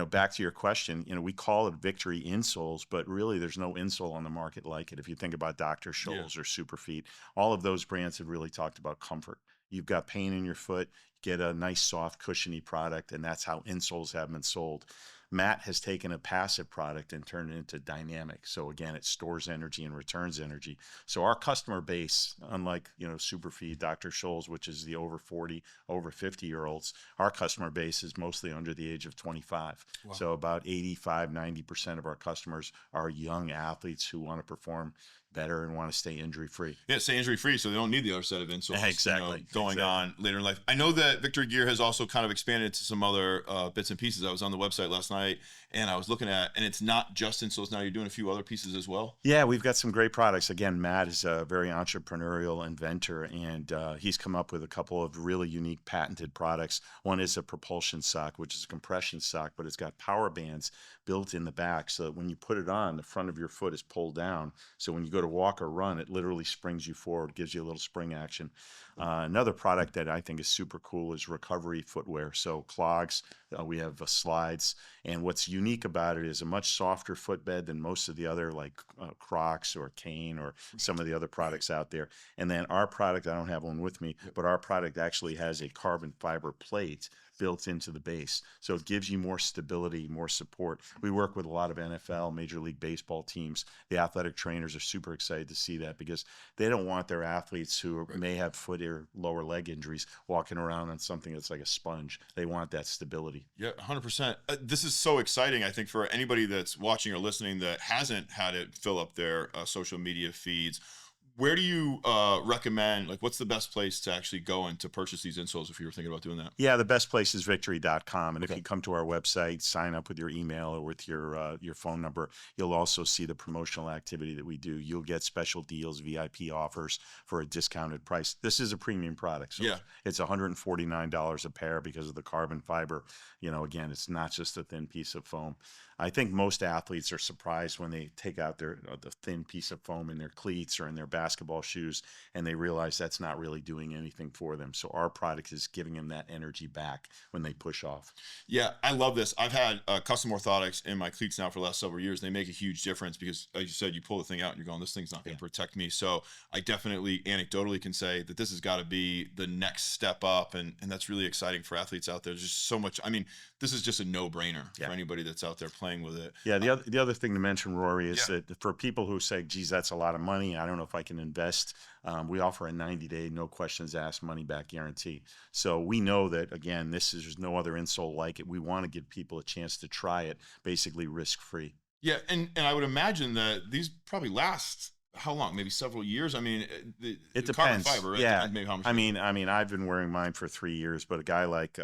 back to your question, we call it Victory insoles, but really there's no insole on the market like it. If you think about Dr. Scholl's or Superfeet, all of those brands have really talked about comfort. You've got pain in your foot, get a nice, soft, cushiony product, and that's how insoles have been sold. Matt has taken a passive product and turned it into dynamic. So again, it stores energy and returns energy. So our customer base, unlike, Superfeed, Dr. Scholl's, which is the over 40, over 50-year-olds, our customer base is mostly under the age of 25. Wow. So about 85, 90% of our customers are young athletes who want to perform better and want to stay injury-free. Yeah, stay injury-free, so they don't need the other set of insoles exactly going on later in life. I know that Victory Gear has also kind of expanded to some other bits and pieces. I was on the website last night, and I was looking at, and it's not just insoles now. You're doing a few other pieces as well. Yeah, we've got some great products. Again, Matt is a very entrepreneurial inventor, and he's come up with a couple of really unique patented products. One is a propulsion sock, which is a compression sock, but it's got power bands built in the back, so that when you put it on, the front of your foot is pulled down. So when you go to walk or run, it literally springs you forward, gives you a little spring action. Another product that I think is super cool is recovery footwear. So clogs, we have slides, and what's unique about it is a much softer footbed than most of the other, like Crocs or Cane or some of the other products out there. And then our product, I don't have one with me, but our product actually has a carbon fiber plate built into the base. So it gives you more stability, more support. We work with a lot of NFL, Major League Baseball teams. The athletic trainers are super excited to see that, because they don't want their athletes who may have foot or lower leg injuries walking around on something that's like a sponge. They want that stability. Yeah, 100%. This is so exciting, I think, for anybody that's watching or listening that hasn't had it fill up their social media feeds. Where do you recommend, like, what's the best place to actually go and to purchase these insoles if you were thinking about doing that? Yeah, the best place is victory.com. And if you come to our website, sign up with your email or with your phone number, you'll also see the promotional activity that we do. You'll get special deals, VIP offers for a discounted price. This is a premium product. So it's $149 a pair because of the carbon fiber. Again, it's not just a thin piece of foam. I think most athletes are surprised when they take out the thin piece of foam in their cleats or in their basketball shoes, and they realize that's not really doing anything for them. So our product is giving them that energy back when they push off. Yeah, I love this. I've had custom orthotics in my cleats now for the last several years. They make a huge difference because, as you said, you pull the thing out and you're going, this thing's not going to protect me. So I definitely anecdotally can say that this has got to be the next step up, and that's really exciting for athletes out there. There's just so much. I mean, this is just a no-brainer for anybody that's out there playing with it. Yeah, the other thing to mention, Rory, is that for people who say, geez, that's a lot of money, I don't know if I can invest, we offer a 90-day, no questions asked, money-back guarantee. So we know that, again, there's no other insole like it. We want to give people a chance to try it, basically risk-free. Yeah, and I would imagine that these probably last how long? Maybe several years? I mean, it depends. Carbon fiber, right? Yeah. Maybe how much I mean, I've been wearing mine for 3 years, but a guy like,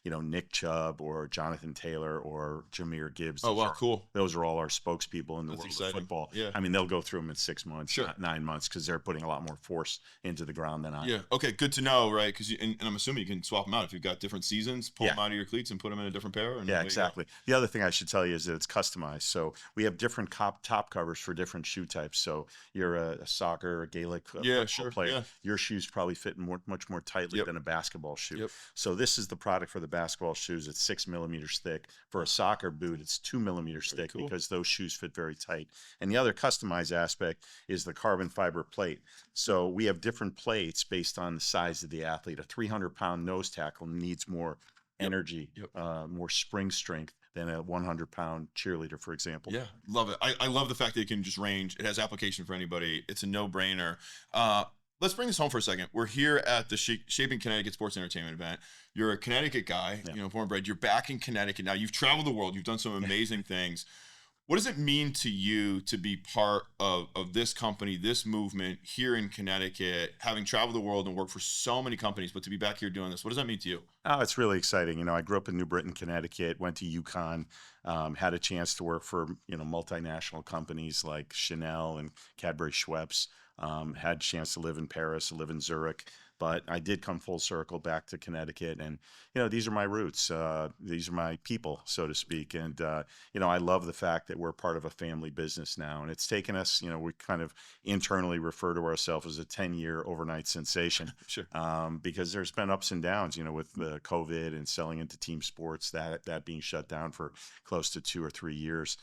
Nick Chubb or Jonathan Taylor or Jahmyr Gibbs. Oh, wow, cool. Those are all our spokespeople in the world of football. Yeah. I mean, they'll go through them in 6 months, 9 months, because they're putting a lot more force into the ground than I am. Yeah. Okay. Good to know, right? Because and I'm assuming you can swap them out if you've got different seasons. Pull them out of your cleats and put them in a different pair. And exactly. The other thing I should tell you is that it's customized. So we have different top covers for different shoe types. So you're a soccer or Gaelic Yeah, football sure. player, Yeah. your shoes probably fit much more tightly Yep. than a basketball shoe. Yep. So this is the product for the basketball shoes. It's 6 millimeters thick. For a soccer boot, it's 2 millimeters Very thick cool. because those shoes fit very tight. And the other customized aspect is the carbon fiber plate. So we have different plates based on the size of the athlete. A 300-pound nose tackle needs more energy, more spring strength than a 100-pound cheerleader, for example. Yeah, love it. I love the fact that it can just range. It has application for anybody. It's a no-brainer. Let's bring this home for a second. We're here at the Shaping Connecticut Sports Entertainment event. You're a Connecticut guy, born and bred. You're back in Connecticut now. You've traveled the world. You've done some amazing things. What does it mean to you to be part of this company, this movement here in Connecticut, having traveled the world and worked for so many companies, but to be back here doing this? What does that mean to you? Oh, it's really exciting. I grew up in New Britain, Connecticut, went to UConn, had a chance to work for, multinational companies like Chanel and Cadbury Schweppes, had a chance to live in Paris, live in Zurich. But I did come full circle back to Connecticut, and these are my roots. These are my people, so to speak. And I love the fact that we're part of a family business now, and it's taken us. We kind of internally refer to ourselves as a 10-year overnight sensation, Sure. because there's been ups and downs. With the COVID and selling into team sports, that being shut down for close to 2 or 3 years.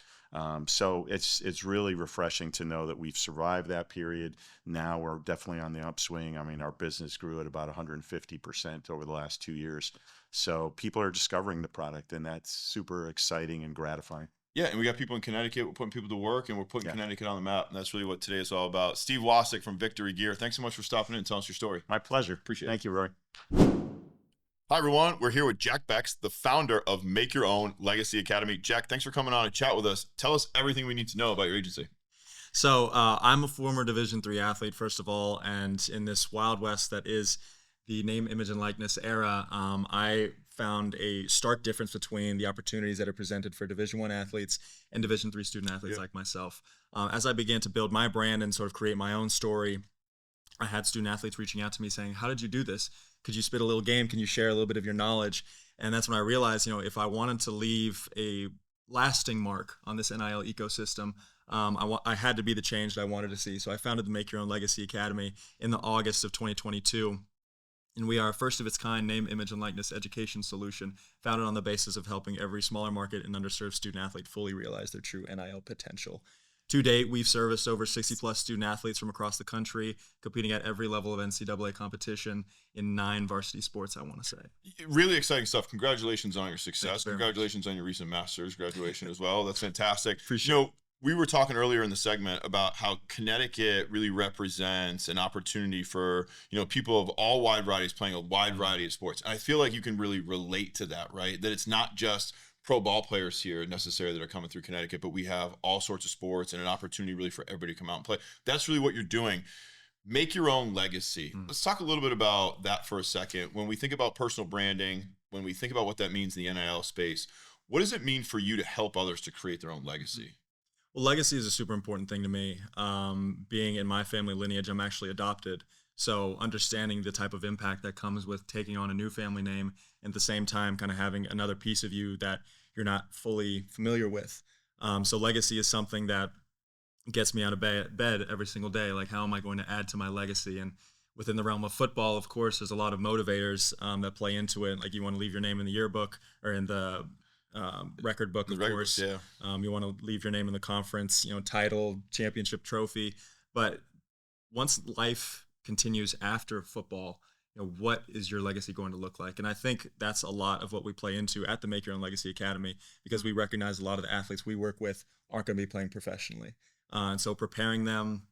So it's really refreshing to know that we've survived that period. Now we're definitely on the upswing. I mean, our business grew at about 150% over the last 2 years. So people are discovering the product, and that's super exciting and gratifying. Yeah, and we got people in Connecticut. We're putting people to work, and we're putting Connecticut on the map, and that's really what today is all about. Steve Wasik from Victory Gear, thanks so much for stopping in and telling us your story. My pleasure. Appreciate it. Thank you, Roy. Hi, everyone. We're here with Jack Becks, the founder of Make Your Own Legacy Academy. Jack, thanks for coming on and chat with us. Tell us everything we need to know about your agency. So I'm a former Division III athlete, first of all, and in this Wild West that is the name, image, and likeness era, I found a stark difference between the opportunities that are presented for Division I athletes and Division III student athletes like myself. As I began to build my brand and sort of create my own story, I had student athletes reaching out to me saying, "How did you do this? Could you spit a little game? Can you share a little bit of your knowledge?" And that's when I realized, if I wanted to leave a lasting mark on this NIL ecosystem, I had to be the change that I wanted to see. So I founded the Make Your Own Legacy Academy in the August of 2022. And we are a first of its kind name, image, and likeness education solution founded on the basis of helping every smaller market and underserved student athlete fully realize their true NIL potential. To date, we've serviced over 60 plus student athletes from across the country, competing at every level of NCAA competition in 9 varsity sports, I want to say. Really exciting stuff. Congratulations on your success. Thanks very Congratulations on your recent master's graduation as well. That's fantastic. Appreciate it. We were talking earlier in the segment about how Connecticut really represents an opportunity for, people of all wide varieties playing a wide variety of sports. And I feel like you can really relate to that, right? That it's not just pro ball players here necessarily that are coming through Connecticut, but we have all sorts of sports and an opportunity really for everybody to come out and play. That's really what you're doing. Make your own legacy. Let's talk a little bit about that for a second. When we think about personal branding, when we think about what that means in the NIL space, what does it mean for you to help others to create their own legacy? Well, legacy is a super important thing to me. Being in my family lineage, I'm actually adopted. So understanding the type of impact that comes with taking on a new family name and at the same time kind of having another piece of you that you're not fully familiar with. So legacy is something that gets me out of bed every single day. Like, how am I going to add to my legacy? And within the realm of football, of course, there's a lot of motivators that play into it. Like, you want to leave your name in the yearbook or in the record book, of course. Yeah. You want to leave your name in the conference, title, championship trophy. But once life continues after football, what is your legacy going to look like? And I think that's a lot of what we play into at the Make Your Own Legacy Academy, because we recognize a lot of the athletes we work with aren't going to be playing professionally. And so preparing them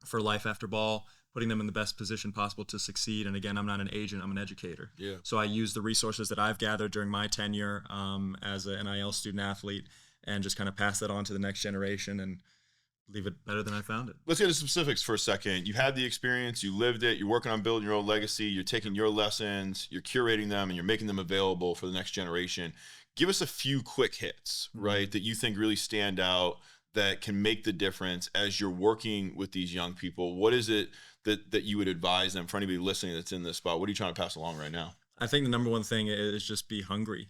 for life after ball, putting them in the best position possible to succeed. And again, I'm not an agent, I'm an educator. Yeah. So I use the resources that I've gathered during my tenure as an NIL student athlete and just kind of pass that on to the next generation and leave it better than I found it. Let's get into specifics for a second. You had the experience, you lived it, you're working on building your own legacy, you're taking your lessons, you're curating them, and you're making them available for the next generation. Give us a few quick hits, right, that you think really stand out, that can make the difference as you're working with these young people. What is it that you would advise them, for anybody listening that's in this spot? What are you trying to pass along right now? I think the number one thing is just be hungry.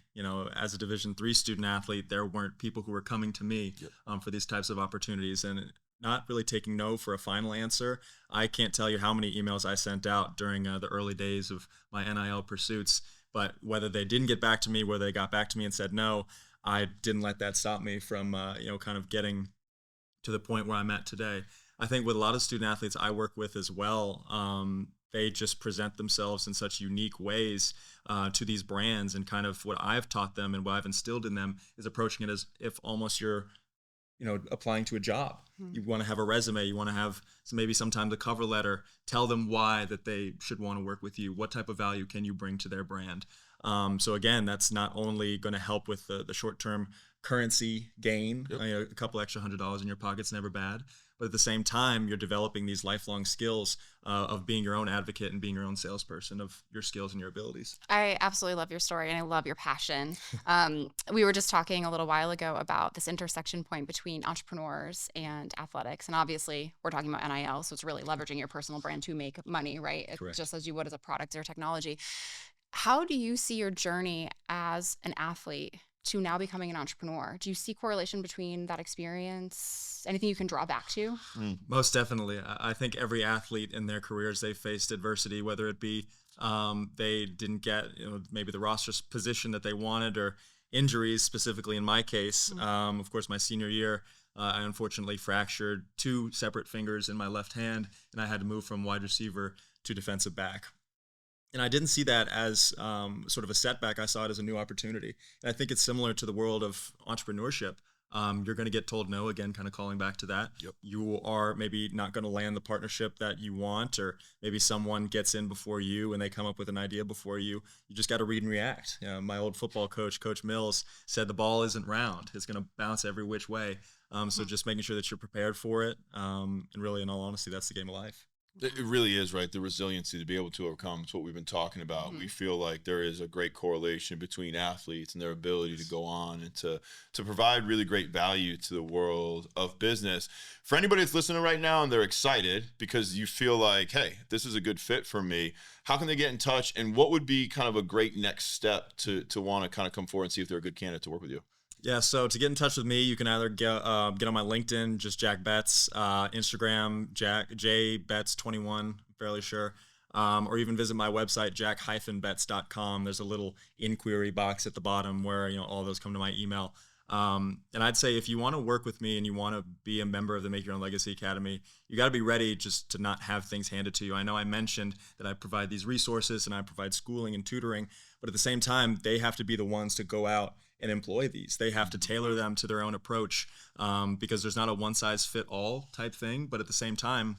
As a Division III student athlete, there weren't people who were coming to me for these types of opportunities. And not really taking no for a final answer. I can't tell you how many emails I sent out during the early days of my NIL pursuits, but whether they didn't get back to me, whether they got back to me and said no, I didn't let that stop me from, kind of getting to the point where I'm at today. I think with a lot of student athletes I work with as well, they just present themselves in such unique ways to these brands, and kind of what I've taught them and what I've instilled in them is approaching it as if almost you're applying to a job. You want to have a resume, you want to have maybe sometimes a cover letter, tell them why that they should want to work with you. What type of value can you bring to their brand? So again, that's not only going to help with the short-term currency gain, a couple extra $100 in your pocket's never bad, but at the same time, you're developing these lifelong skills of being your own advocate and being your own salesperson of your skills and your abilities. I absolutely love your story, and I love your passion. We were just talking a little while ago about this intersection point between entrepreneurs and athletics. And obviously, we're talking about NIL, so it's really leveraging your personal brand to make money, right? Correct. Just as you would as a product or technology. How do you see your journey as an athlete to now becoming an entrepreneur? Do you see correlation between that experience? Anything you can draw back to? Most definitely. I think every athlete in their careers, they faced adversity, whether it be they didn't get maybe the roster position that they wanted, or injuries, specifically in my case. Of course, my senior year, I unfortunately fractured 2 separate fingers in my left hand, and I had to move from wide receiver to defensive back. And I didn't see that as sort of a setback. I saw it as a new opportunity. And I think it's similar to the world of entrepreneurship. You're going to get told no, again, kind of calling back to that. Yep. You are maybe not going to land the partnership that you want, or maybe someone gets in before you and they come up with an idea before you. You just got to read and react. My old football coach, Coach Mills, said the ball isn't round. It's going to bounce every which way. So just making sure that you're prepared for it. And really, in all honesty, that's the game of life. It really is, right? The resiliency to be able to overcome is what we've been talking about. We feel like there is a great correlation between athletes and their ability to go on and to provide really great value to the world of business. For anybody that's listening right now and they're excited because you feel like, hey, this is a good fit for me, how can they get in touch? And what would be kind of a great next step to want to kind of come forward and see if they're a good candidate to work with you? Yeah, so to get in touch with me, you can either get on my LinkedIn, just Jack Betts, Instagram, J Betts21, I'm fairly sure, or even visit my website, jack-betts.com. There's a little inquiry box at the bottom where all those come to my email. And I'd say if you want to work with me and you want to be a member of the Make Your Own Legacy Academy, you got to be ready just to not have things handed to you. I know I mentioned that I provide these resources and I provide schooling and tutoring, but at the same time, they have to be the ones to go out and employ these. They have to tailor them to their own approach, because there's not a one-size-fit-all type thing, but at the same time,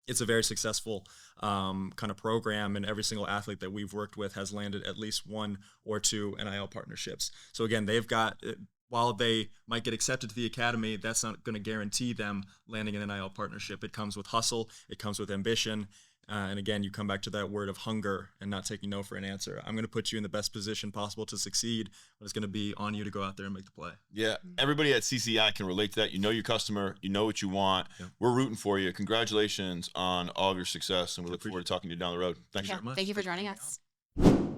it's a very successful kind of program, and every single athlete that we've worked with has landed at least 1 or 2 NIL partnerships. So again, they've got, while they might get accepted to the academy, that's not going to guarantee them landing an NIL partnership. It comes with hustle, it comes with ambition, and again, you come back to that word of hunger and not taking no for an answer. I'm going to put you in the best position possible to succeed, but it's going to be on you to go out there and make the play. Yeah, everybody at CCI can relate to that. You know your customer, you know what you want. We're rooting for you. Congratulations on all of your success, and we look forward to talking to you down the road. Thanks very much. Thank you for joining us.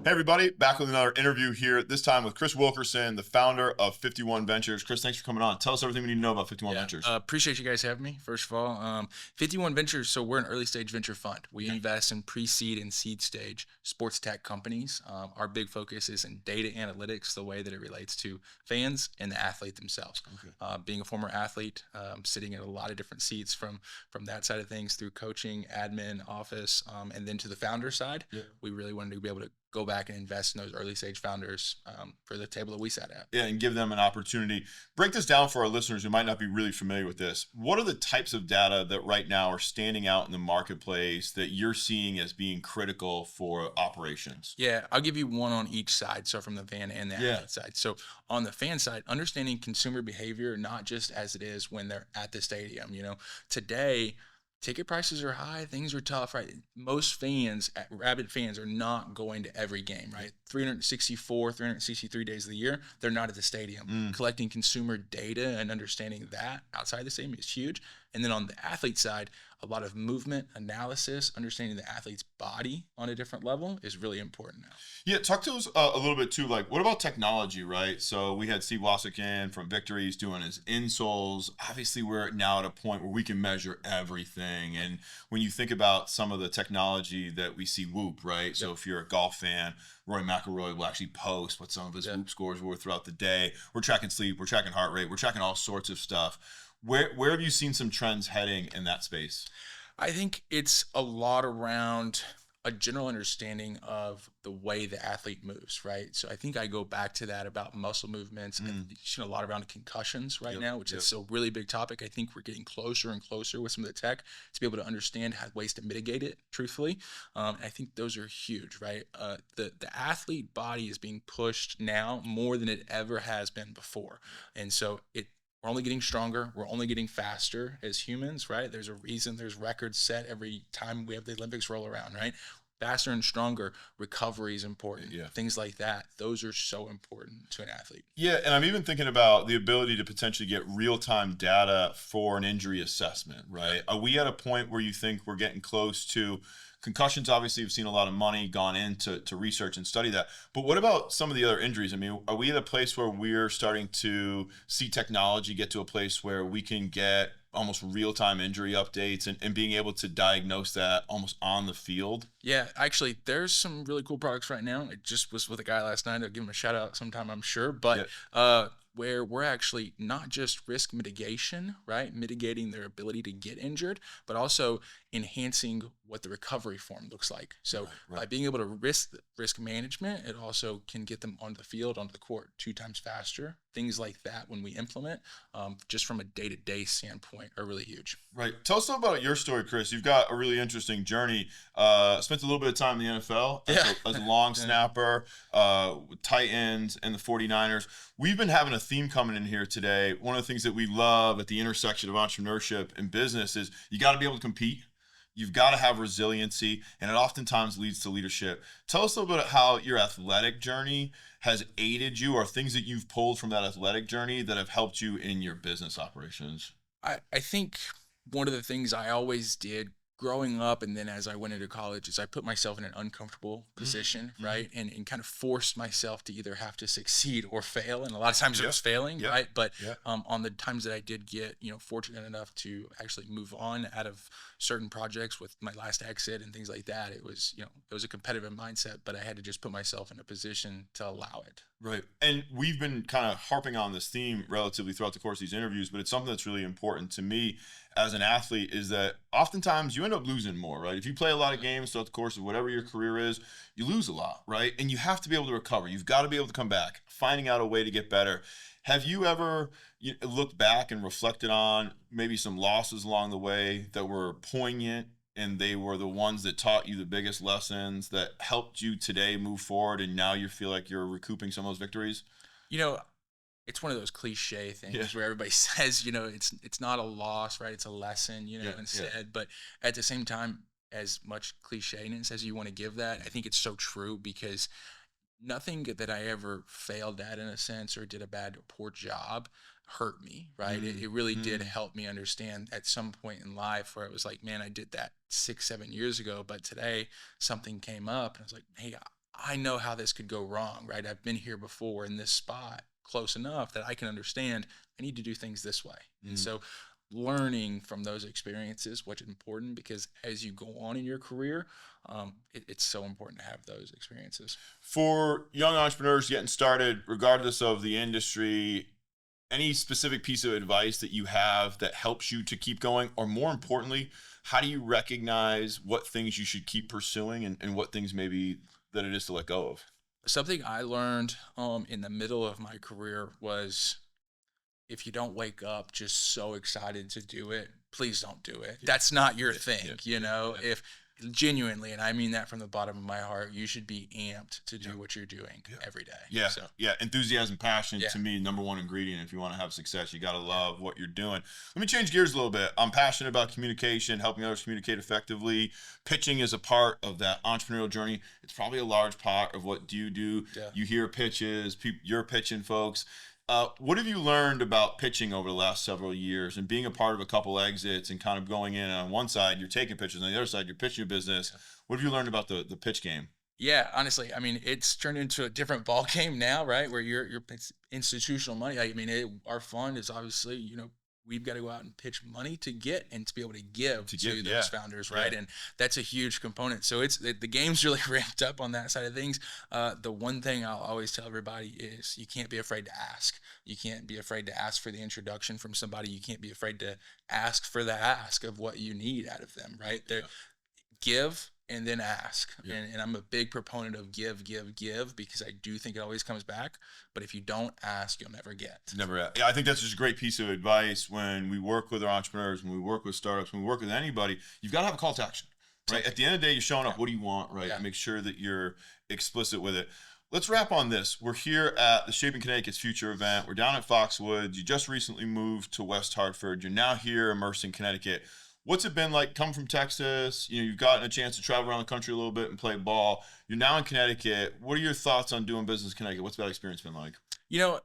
Hey everybody, back with another interview here, this time with Chris Wilkerson, the founder of 51 Ventures. Chris, thanks for coming on. Tell us everything we need to know about 51 Ventures. Appreciate you guys having me, first of all. 51 Ventures, so we're an early stage venture fund. We invest in pre-seed and seed stage sports tech companies. Our big focus is in data analytics, the way that it relates to fans and the athlete themselves. Being a former athlete, sitting in a lot of different seats from that side of things through coaching, admin, office, and then to the founder side, we really wanted to be able to go back and invest in those early stage founders for the table that we sat at. Yeah, and give them an opportunity. Break this down for our listeners who might not be really familiar with this. What are the types of data that right now are standing out in the marketplace that you're seeing as being critical for operations? Yeah, I'll give you one on each side, so from the fan and the athlete side. So on the fan side, understanding consumer behavior, not just as it is when they're at the stadium. Today, ticket prices are high, things are tough, right? Most fans, rabid fans, are not going to every game, right? 363 days of the year, they're not at the stadium. Collecting consumer data and understanding that outside the stadium is huge. And then on the athlete side, a lot of movement analysis, understanding the athlete's body on a different level is really important now. Yeah, talk to us a little bit too. Like, what about technology, right? So we had Steve Wasik in from Victories doing his insoles. Obviously, we're now at a point where we can measure everything. And when you think about some of the technology that we see Whoop, right? So if you're a golf fan, Rory McIlroy will actually post what some of his Whoop scores were throughout the day. We're tracking sleep, we're tracking heart rate, we're tracking all sorts of stuff. Where have you seen some trends heading in that space? I think it's a lot around a general understanding of the way the athlete moves, right? So I think I go back to that about muscle movements and you've seen a lot around concussions right now, which is a really big topic. I think we're getting closer and closer with some of the tech to be able to understand ways to mitigate it, truthfully. I think those are huge, right? The athlete body is being pushed now more than it ever has been before. And so we're only getting stronger. We're only getting faster as humans, right? There's a reason there's records set every time we have the Olympics roll around, right? Faster and stronger. Recovery is important. Things like that. Those are so important to an athlete. Yeah, and I'm even thinking about the ability to potentially get real-time data for an injury assessment, right? Are we at a point where you think we're getting close to concussions? Obviously, we've seen a lot of money gone into research and study that. But what about some of the other injuries? I mean, are we at a place where we're starting to see technology get to a place where we can get almost real-time injury updates and being able to diagnose that almost on the field? Yeah, actually, there's some really cool products right now. I just was with a guy last night. I'll give him a shout out sometime, I'm sure. But where we're actually not just risk mitigation, right? Mitigating their ability to get injured, but also enhancing what the recovery form looks like. So by being able to risk management, it also can get them onto the field, onto the court 2 times faster. Things like that when we implement, just from a day-to-day standpoint, are really huge. Right. Tell us about your story, Chris. You've got a really interesting journey. Spent a little bit of time in the NFL as a long snapper, with tight ends and the 49ers. We've been having a theme coming in here today. One of the things that we love at the intersection of entrepreneurship and business is you got to be able to compete. You've got to have resiliency, and it oftentimes leads to leadership. Tell us a little bit about how your athletic journey has aided you, or things that you've pulled from that athletic journey that have helped you in your business operations. I think one of the things I always did growing up and then as I went into college is I put myself in an uncomfortable position, right? And kind of forced myself to either have to succeed or fail. And a lot of times it was failing, right? But on the times that I did get, fortunate enough to actually move on out of certain projects with my last exit and things like that, it was, it was a competitive mindset, but I had to just put myself in a position to allow it. Right. And we've been kind of harping on this theme relatively throughout the course of these interviews, but it's something that's really important to me as an athlete is that oftentimes you end up losing more, right? If you play a lot of games throughout the course of whatever your career is, you lose a lot, right? And you have to be able to recover. You've got to be able to come back, finding out a way to get better. Have you ever looked back and reflected on maybe some losses along the way that were poignant, and they were the ones that taught you the biggest lessons that helped you today move forward, and now you feel like you're recouping some of those victories? It's one of those cliche things where everybody says, it's not a loss, right? It's a lesson, instead. But at the same time, as much clichéness as you want to give that, I think it's so true, because nothing that I ever failed at, in a sense, or did a bad or poor job hurt me, right? It really did help me understand at some point in life where it was like, man, I did that 6-7 years ago, but today something came up and I was like, hey, I know how this could go wrong, right? I've been here before in this spot close enough that I can understand I need to do things this way. And so learning from those experiences, which is important, because as you go on in your career, it's so important to have those experiences. For young entrepreneurs getting started, regardless of the industry, any specific piece of advice that you have that helps you to keep going? Or more importantly, how do you recognize what things you should keep pursuing and what things maybe that it is to let go of? Something I learned in the middle of my career was, if you don't wake up just so excited to do it, please don't do it. That's not your thing, If genuinely, and I mean that from the bottom of my heart, you should be amped to do what you're doing every day. Enthusiasm, passion, to me, number one ingredient. If you want to have success, you got to love what you're doing. Let me change gears a little bit. I'm passionate about communication, helping others communicate effectively. Pitching is a part of that entrepreneurial journey. It's probably a large part of what you do. You hear pitches, you're pitching folks. What have you learned about pitching over the last several years and being a part of a couple exits and kind of going in on one side, you're taking pitches, on the other side, you're pitching your business. What have you learned about the pitch game? Yeah, honestly, I mean, it's turned into a different ball game now, right? Where it's institutional money. I mean, our fund is obviously, we've got to go out and pitch money to get and to be able to give to those founders, right? And that's a huge component. So the game's really ramped up on that side of things. The one thing I'll always tell everybody is you can't be afraid to ask. You can't be afraid to ask for the introduction from somebody. You can't be afraid to ask for the ask of what you need out of them, right? Give and then ask. And I'm a big proponent of give, because I do think it always comes back. But if you don't ask, you'll never get. Yeah, I think that's just a great piece of advice when we work with our entrepreneurs, when we work with startups, when we work with anybody. You've got to have a call to action, right? At the end of the day, you're showing up. What do you want, right? Make sure that you're explicit with it. Let's wrap on this. We're here at the Shaping Connecticut's Future event. We're down at Foxwoods. You just recently moved to West Hartford. You're now here immersed in Connecticut. What's it been like coming from Texas? You've gotten a chance to travel around the country a little bit and play ball. You're now in Connecticut. What are your thoughts on doing business in Connecticut? What's that experience been like?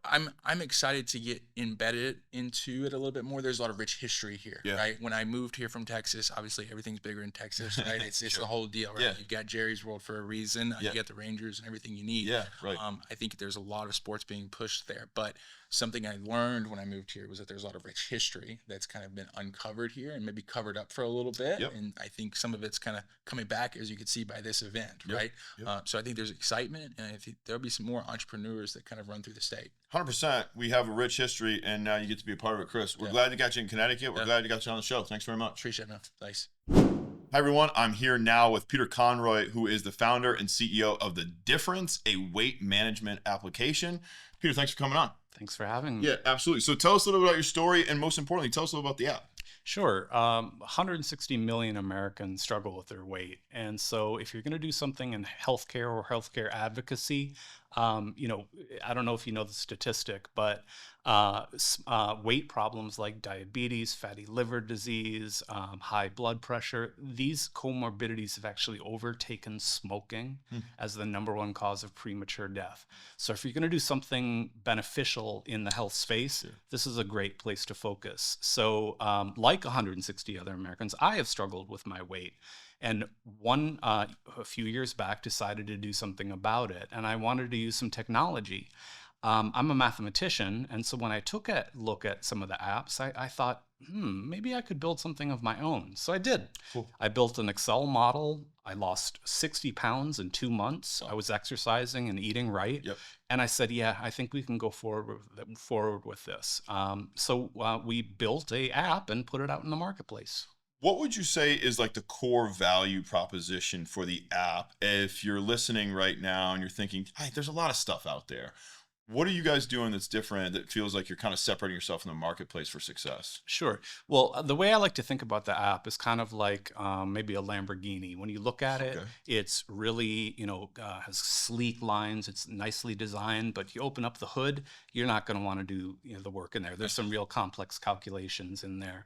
I'm excited to get embedded into it a little bit more. There's a lot of rich history here, right? When I moved here from Texas, obviously everything's bigger in Texas, right? It's the whole deal, right? You've got Jerry's World for a reason. You got the Rangers and everything you need. I think there's a lot of sports being pushed there, but something I learned when I moved here was that there's a lot of rich history that's kind of been uncovered here and maybe covered up for a little bit. And I think some of it's kind of coming back, as you can see by this event, right? So I think there's excitement, and I think there'll be some more entrepreneurs that kind of run through the state. 100%. We have a rich history, and now you get to be a part of it, Chris. We're glad to get you in Connecticut. We're glad to get you on the show. Thanks very much. Appreciate it, man. Thanks. Hi, everyone. I'm here now with Peter Conroy, who is the founder and CEO of The Difference, a weight management application. Peter, thanks for coming on. Thanks for having me. Yeah, absolutely. So tell us a little bit about your story, and most importantly, tell us a little about the app. Sure. 160 million Americans struggle with their weight. And so if you're going to do something in healthcare or healthcare advocacy, I don't know if you know the statistic, but weight problems like diabetes, fatty liver disease, high blood pressure, these comorbidities have actually overtaken smoking as the #1 cause of premature death. So if you're going to do something beneficial in the health space, this is a great place to focus. So like 160 other Americans, I have struggled with my weight. And a few years back, decided to do something about it. And I wanted to use some technology. I'm a mathematician. And so when I took a look at some of the apps, I thought, maybe I could build something of my own. So I did. Cool. I built an Excel model. I lost 60 pounds in 2 months. I was exercising and eating right. And I said, I think we can go forward with this. So we built an app and put it out in the marketplace. What would you say is like the core value proposition for the app? If you're listening right now and you're thinking, hey, there's a lot of stuff out there. What are you guys doing that's different that feels like you're kind of separating yourself from the marketplace for success? Sure. Well, the way I like to think about the app is kind of like maybe a Lamborghini. When you look at it, it's really, has sleek lines. It's nicely designed, but you open up the hood, you're not going to want to do the work in there. There's some real complex calculations in there.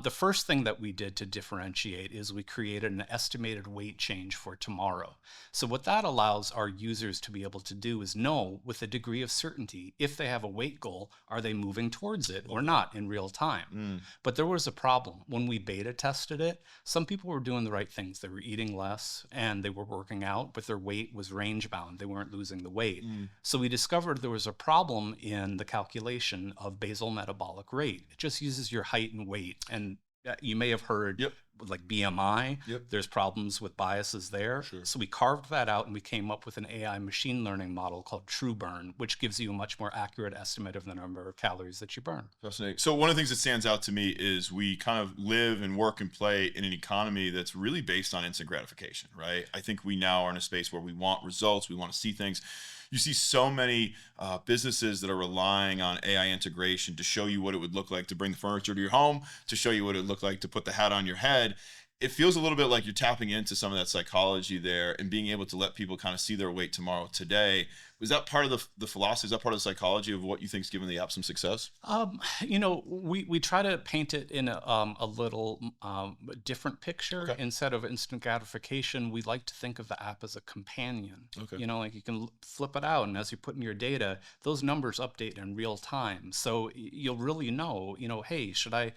The first thing that we did to differentiate is we created an estimated weight change for tomorrow. So what that allows our users to be able to do is know with a degree of certainty if they have a weight goal, are they moving towards it or not in real time? But there was a problem. When we beta tested it, some people were doing the right things. They were eating less and they were working out, but their weight was range bound. They weren't losing the weight. So we discovered there was a problem in the calculation of basal metabolic rate. It just uses your height and weight. And you may have heard like BMI, there's problems with biases there. So we carved that out and we came up with an AI machine learning model called TrueBurn, which gives you a much more accurate estimate of the number of calories that you burn. Fascinating. So one of the things that stands out to me is we kind of live and work and play in an economy that's really based on instant gratification, right? I think we now are in a space where we want results, we want to see things. You see so many businesses that are relying on AI integration to show you what it would look like to bring the furniture to your home, to show you what it would look like to put the hat on your head. it feels a little bit like you're tapping into some of that psychology there and being able to let people kind of see their weight tomorrow today. Was that part of the philosophy? Is that part of the psychology of what you think is giving the app some success? We try to paint it in a little different picture. Okay. Instead of instant gratification, we like to think of the app as a companion. Okay. Like you can flip it out, and as you put in your data, those numbers update in real time. So you'll really know, hey, should I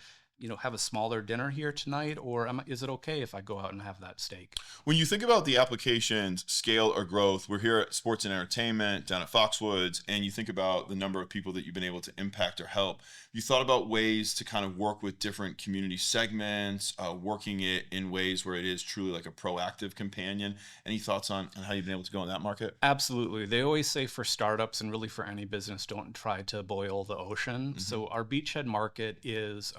have a smaller dinner here tonight, or is it okay if I go out and have that steak? When you think about the application's scale or growth, we're here at Sports and Entertainment down at Foxwoods, and you think about the number of people that you've been able to impact or help. You thought about ways to kind of work with different community segments, working it in ways where it is truly like a proactive companion. Any thoughts on how you've been able to go in that market? Absolutely. They always say for startups and really for any business, don't try to boil the ocean. Mm-hmm. So our beachhead market is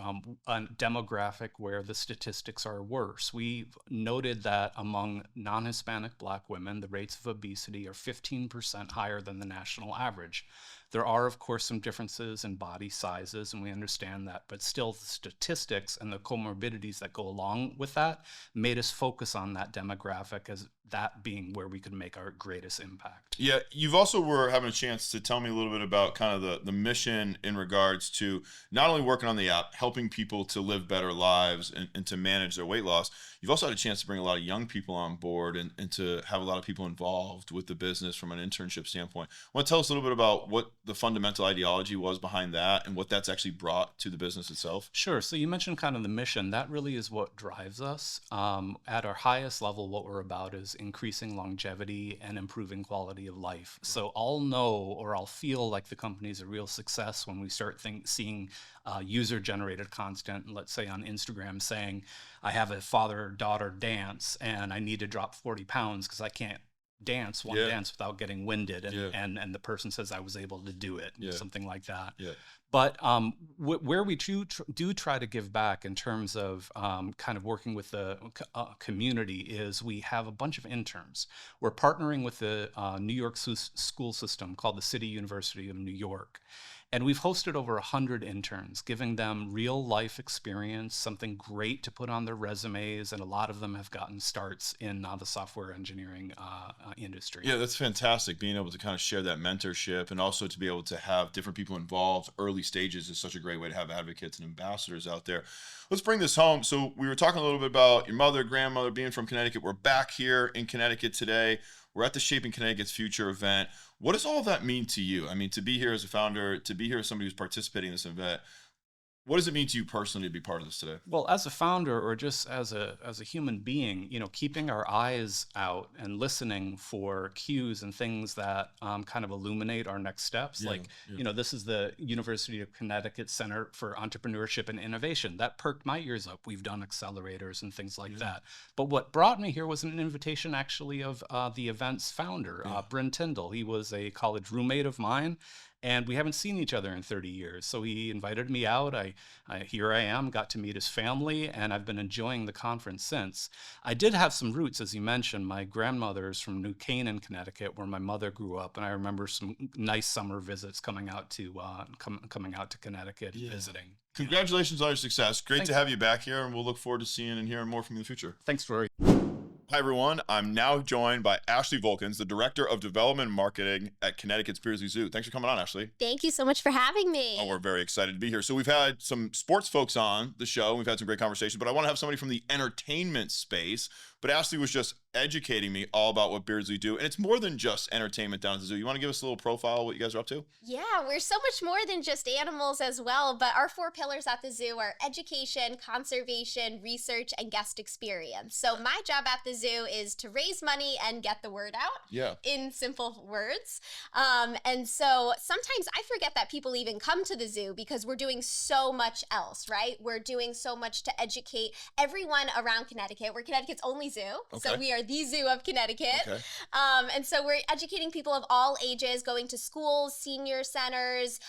a demographic where the statistics are worse. We've noted that among non-Hispanic Black women, the rates of obesity are 15% higher than the national average. There are, of course, some differences in body sizes, and we understand that, but still the statistics and the comorbidities that go along with that made us focus on that demographic as that being where we could make our greatest impact. Yeah, you've also were having a chance to tell me a little bit about kind of the mission in regards to not only working on the app, helping people to live better lives and to manage their weight loss. You've also had a chance to bring a lot of young people on board and to have a lot of people involved with the business from an internship standpoint. Want to tell us a little bit about what the fundamental ideology was behind that and what that's actually brought to the business itself? Sure. So you mentioned kind of the mission. That really is what drives us. At our highest level, what we're about is increasing longevity and improving quality of life. So I'll know or I'll feel like the company's a real success when we start seeing user-generated content, let's say on Instagram, saying, I have a father-daughter dance and I need to drop 40 pounds because I can't dance one dance without getting winded, and the person says I was able to do it, something like that. But where we do try to give back in terms of kind of working with the community is we have a bunch of interns. We're partnering with the New York school system called the City University of New York. And we've hosted over 100 interns, giving them real life experience, something great to put on their resumes. And a lot of them have gotten starts in the software engineering industry. Yeah, that's fantastic. Being able to kind of share that mentorship and also to be able to have different people involved early stages is such a great way to have advocates and ambassadors out there. Let's bring this home. So we were talking a little bit about your mother, grandmother being from Connecticut. We're back here in Connecticut today. We're at the Shaping Connecticut's Future event. What does all of that mean to you? I mean, to be here as a founder, to be here as somebody who's participating in this event, what does it mean to you personally to be part of this today? Well, as a founder or just as a human being, keeping our eyes out and listening for cues and things that kind of illuminate our next steps. This is the University of Connecticut Center for Entrepreneurship and Innovation. That perked my ears up. We've done accelerators and things like that. But what brought me here was an invitation actually of the event's founder, Bryn Tyndall. He was a college roommate of mine. And we haven't seen each other in 30 years. So he invited me out. Here I am, got to meet his family, and I've been enjoying the conference since. I did have some roots, as you mentioned. My grandmother's from New Canaan, Connecticut, where my mother grew up. And I remember some nice summer visits coming out to Connecticut, visiting. Congratulations on your success. Great to have you back here, and we'll look forward to seeing and hearing more from you in the future. Thanks, Rory. Hi, everyone. I'm now joined by Ashley Volkins, the Director of Development and Marketing at Connecticut's Beardsley Zoo. Thanks for coming on, Ashley. Thank you so much for having me. Oh, we're very excited to be here. So we've had some sports folks on the show. We've had some great conversations, but I want to have somebody from the entertainment space. But Ashley was just educating me all about what Beardsley do. And it's more than just entertainment down at the zoo. You want to give us a little profile of what you guys are up to? Yeah, we're so much more than just animals as well. But our 4 pillars at the zoo are education, conservation, research, and guest experience. So my job at the zoo is to raise money and get the word out in simple words. And so sometimes I forget that people even come to the zoo because we're doing so much else, right? We're doing so much to educate everyone around Connecticut. We're Connecticut's only zoo. So we are the zoo of Connecticut. Okay. And so we're educating people of all ages, going to schools, senior centers,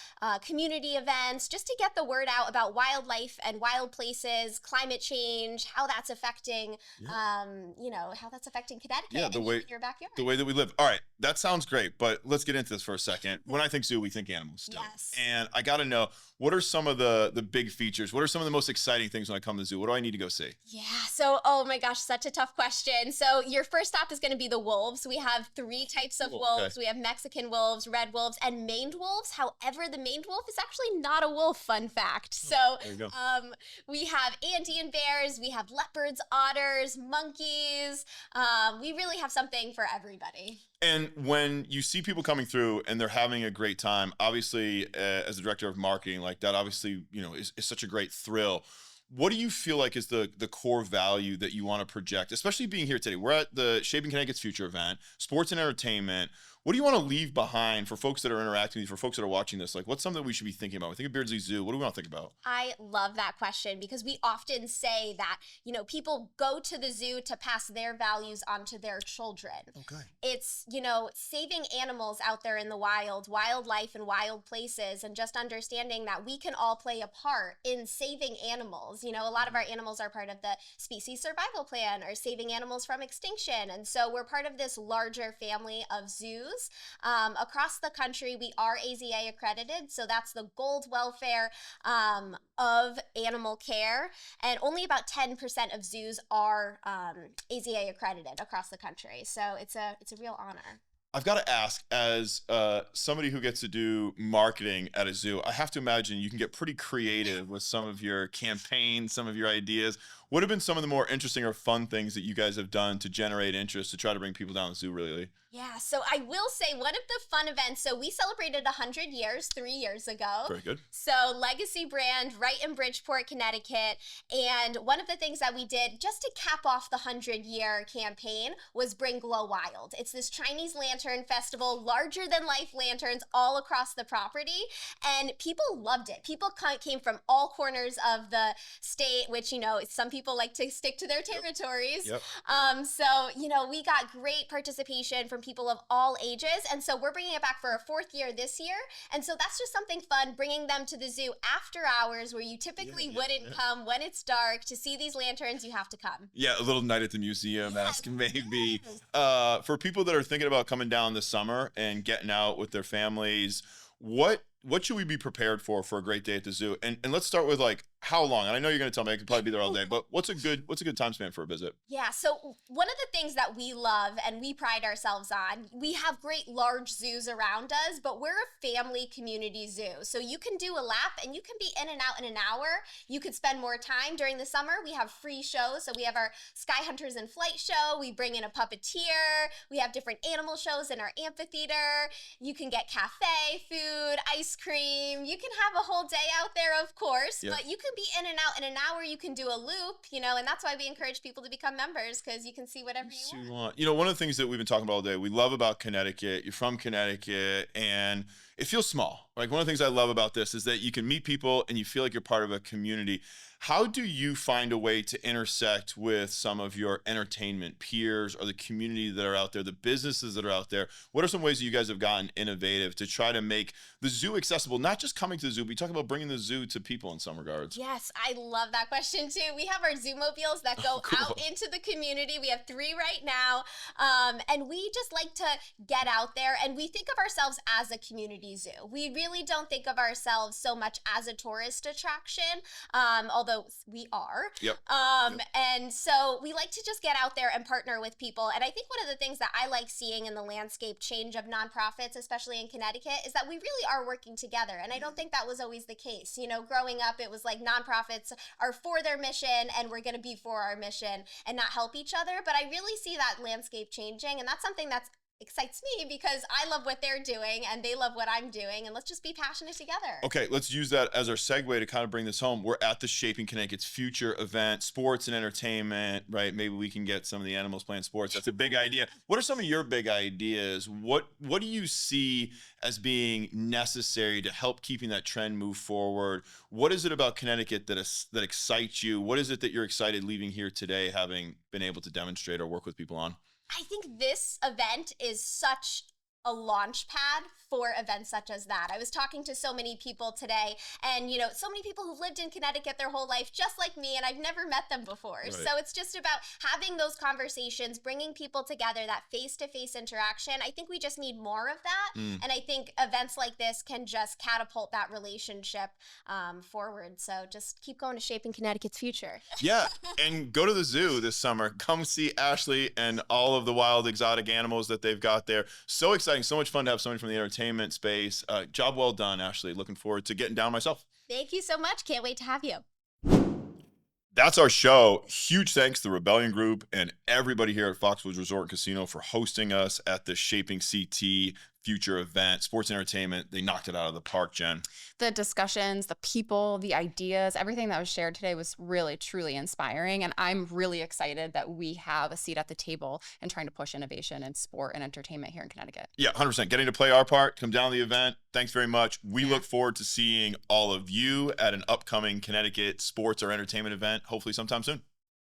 community events, just to get the word out about wildlife and wild places, climate change, how that's affecting, how that's affecting Connecticut Yeah, and even your backyard. the way that we live. All right, that sounds great, but let's get into this for a second. When I think zoo, we think animals still. Yes. And I got to know, what are some of the big features? What are some of the most exciting things when I come to the zoo? What do I need to go see? Yeah, so, oh my gosh, such a tough question. So your first stop is going to be the wolves. We have 3 types of wolves. We have Mexican wolves, red wolves, and maned wolves. However, the maned wolf is actually not a wolf, fun fact. So there you go. we have Andean bears, we have leopards, otters, monkeys. We really have something for everybody. And when you see people coming through and they're having a great time, obviously, as the director of marketing, like that, obviously, is such a great thrill. What do you feel like is the core value that you want to project, especially being here today? We're at the Shaping Connecticut's Future event, sports and entertainment. What do you want to leave behind for folks that are interacting with you, for folks that are watching this? Like, what's something we should be thinking about? We think of Beardsley Zoo. What do we want to think about? I love that question because we often say that, people go to the zoo to pass their values onto their children. Okay. It's, saving animals out there in the wild, wildlife and wild places, and just understanding that we can all play a part in saving animals. A lot of our animals are part of the species survival plan or saving animals from extinction. And so we're part of this larger family of zoos. Across the country, we are AZA accredited, so that's the gold welfare of animal care, and only about 10% of zoos are AZA accredited across the country. So it's a real honor. I've got to ask, as somebody who gets to do marketing at a zoo, I have to imagine you can get pretty creative with some of your campaigns, some of your ideas. What have been some of the more interesting or fun things that you guys have done to generate interest, to try to bring people down to the zoo, really? Yeah, so I will say one of the fun events, so we celebrated 100 years 3 years ago. Very good. So legacy brand right in Bridgeport, Connecticut. And one of the things that we did just to cap off the 100-year campaign was bring Glow Wild. It's this Chinese lantern festival, larger than life lanterns all across the property. And people loved it. People came from all corners of the state, which, some people like to stick to their territories. Yep. We got great participation from people of all ages. And so we're bringing it back for a 4th year this year. And so that's just something fun, bringing them to the zoo after hours where you typically wouldn't come when it's dark. To see these lanterns, you have to come. Yeah, a little night at the museum-esque, maybe. Yes. For people that are thinking about coming down this summer and getting out with their families, what should we be prepared for a great day at the zoo? And let's start with, like, how long? And I know you're going to tell me I could probably be there all day, but what's a good time span for a visit? Yeah, so one of the things that we love and we pride ourselves on, we have great large zoos around us, but we're a family community zoo. So you can do a lap and you can be in and out in an hour. You could spend more time during the summer. We have free shows. So we have our Sky Hunters in Flight show. We bring in a puppeteer. We have different animal shows in our amphitheater. You can get cafe, food, ice cream. You can have a whole day out there, of course, but you can be in and out in an hour. You can do a loop, and that's why we encourage people to become members, because you can see whatever you want. One of the things that we've been talking about all day, we love about Connecticut. You're from Connecticut, and it feels small. Like, one of the things I love about this is that you can meet people and you feel like you're part of a community. How do you find a way to intersect with some of your entertainment peers or the community that are out there, the businesses that are out there? What are some ways that you guys have gotten innovative to try to make the zoo accessible, not just coming to the zoo, but you talk about bringing the zoo to people in some regards? Yes, I love that question too. We have our zoo mobiles that go out into the community. We have 3 right now. And we just like to get out there, and we think of ourselves as a community zoo. We really don't think of ourselves so much as a tourist attraction, although we are. Yep. And so we like to just get out there and partner with people. And I think one of the things that I like seeing in the landscape change of nonprofits, especially in Connecticut, is that we really are working together. And I don't think that was always the case. Growing up, it was like nonprofits are for their mission and we're going to be for our mission and not help each other. But I really see that landscape changing. And that's something that's excites me because I love what they're doing and they love what I'm doing, and let's just be passionate together. Okay, let's use that as our segue to kind of bring this home. We're at the Shaping Connecticut's Future event, sports and entertainment, right? Maybe we can get some of the animals playing sports. That's a big idea. What are some of your big ideas? What do you see as being necessary to help keeping that trend move forward? What is it about Connecticut that excites you? What is it that you're excited leaving here today, having been able to demonstrate or work with people on? I think this event is such a launch pad for events such as that. I was talking to so many people today, and so many people who've lived in Connecticut their whole life, just like me, and I've never met them before. Right. So it's just about having those conversations, bringing people together, that face-to-face interaction. I think we just need more of that, and I think events like this can just catapult that relationship forward. So just keep going to Shaping Connecticut's future. Yeah, and go to the zoo this summer. Come see Ashley and all of the wild exotic animals that they've got there. So exciting, so much fun to have somebody from the entertainment space. Job well done, Ashley. Looking forward to getting down myself. Thank you so much. Can't wait to have you. That's our show. Huge thanks to the Rebellion Group and everybody here at Foxwoods Resort Casino for hosting us at the Shaping CT Future event. Sports entertainment, they knocked it out of the park, Jen. The discussions, the people, the ideas, everything that was shared today was really, truly inspiring. And I'm really excited that we have a seat at the table and trying to push innovation in sport and entertainment here in Connecticut. Yeah, 100%. Getting to play our part, come down to the event. Thanks very much. We look forward to seeing all of you at an upcoming Connecticut sports or entertainment event, hopefully sometime soon.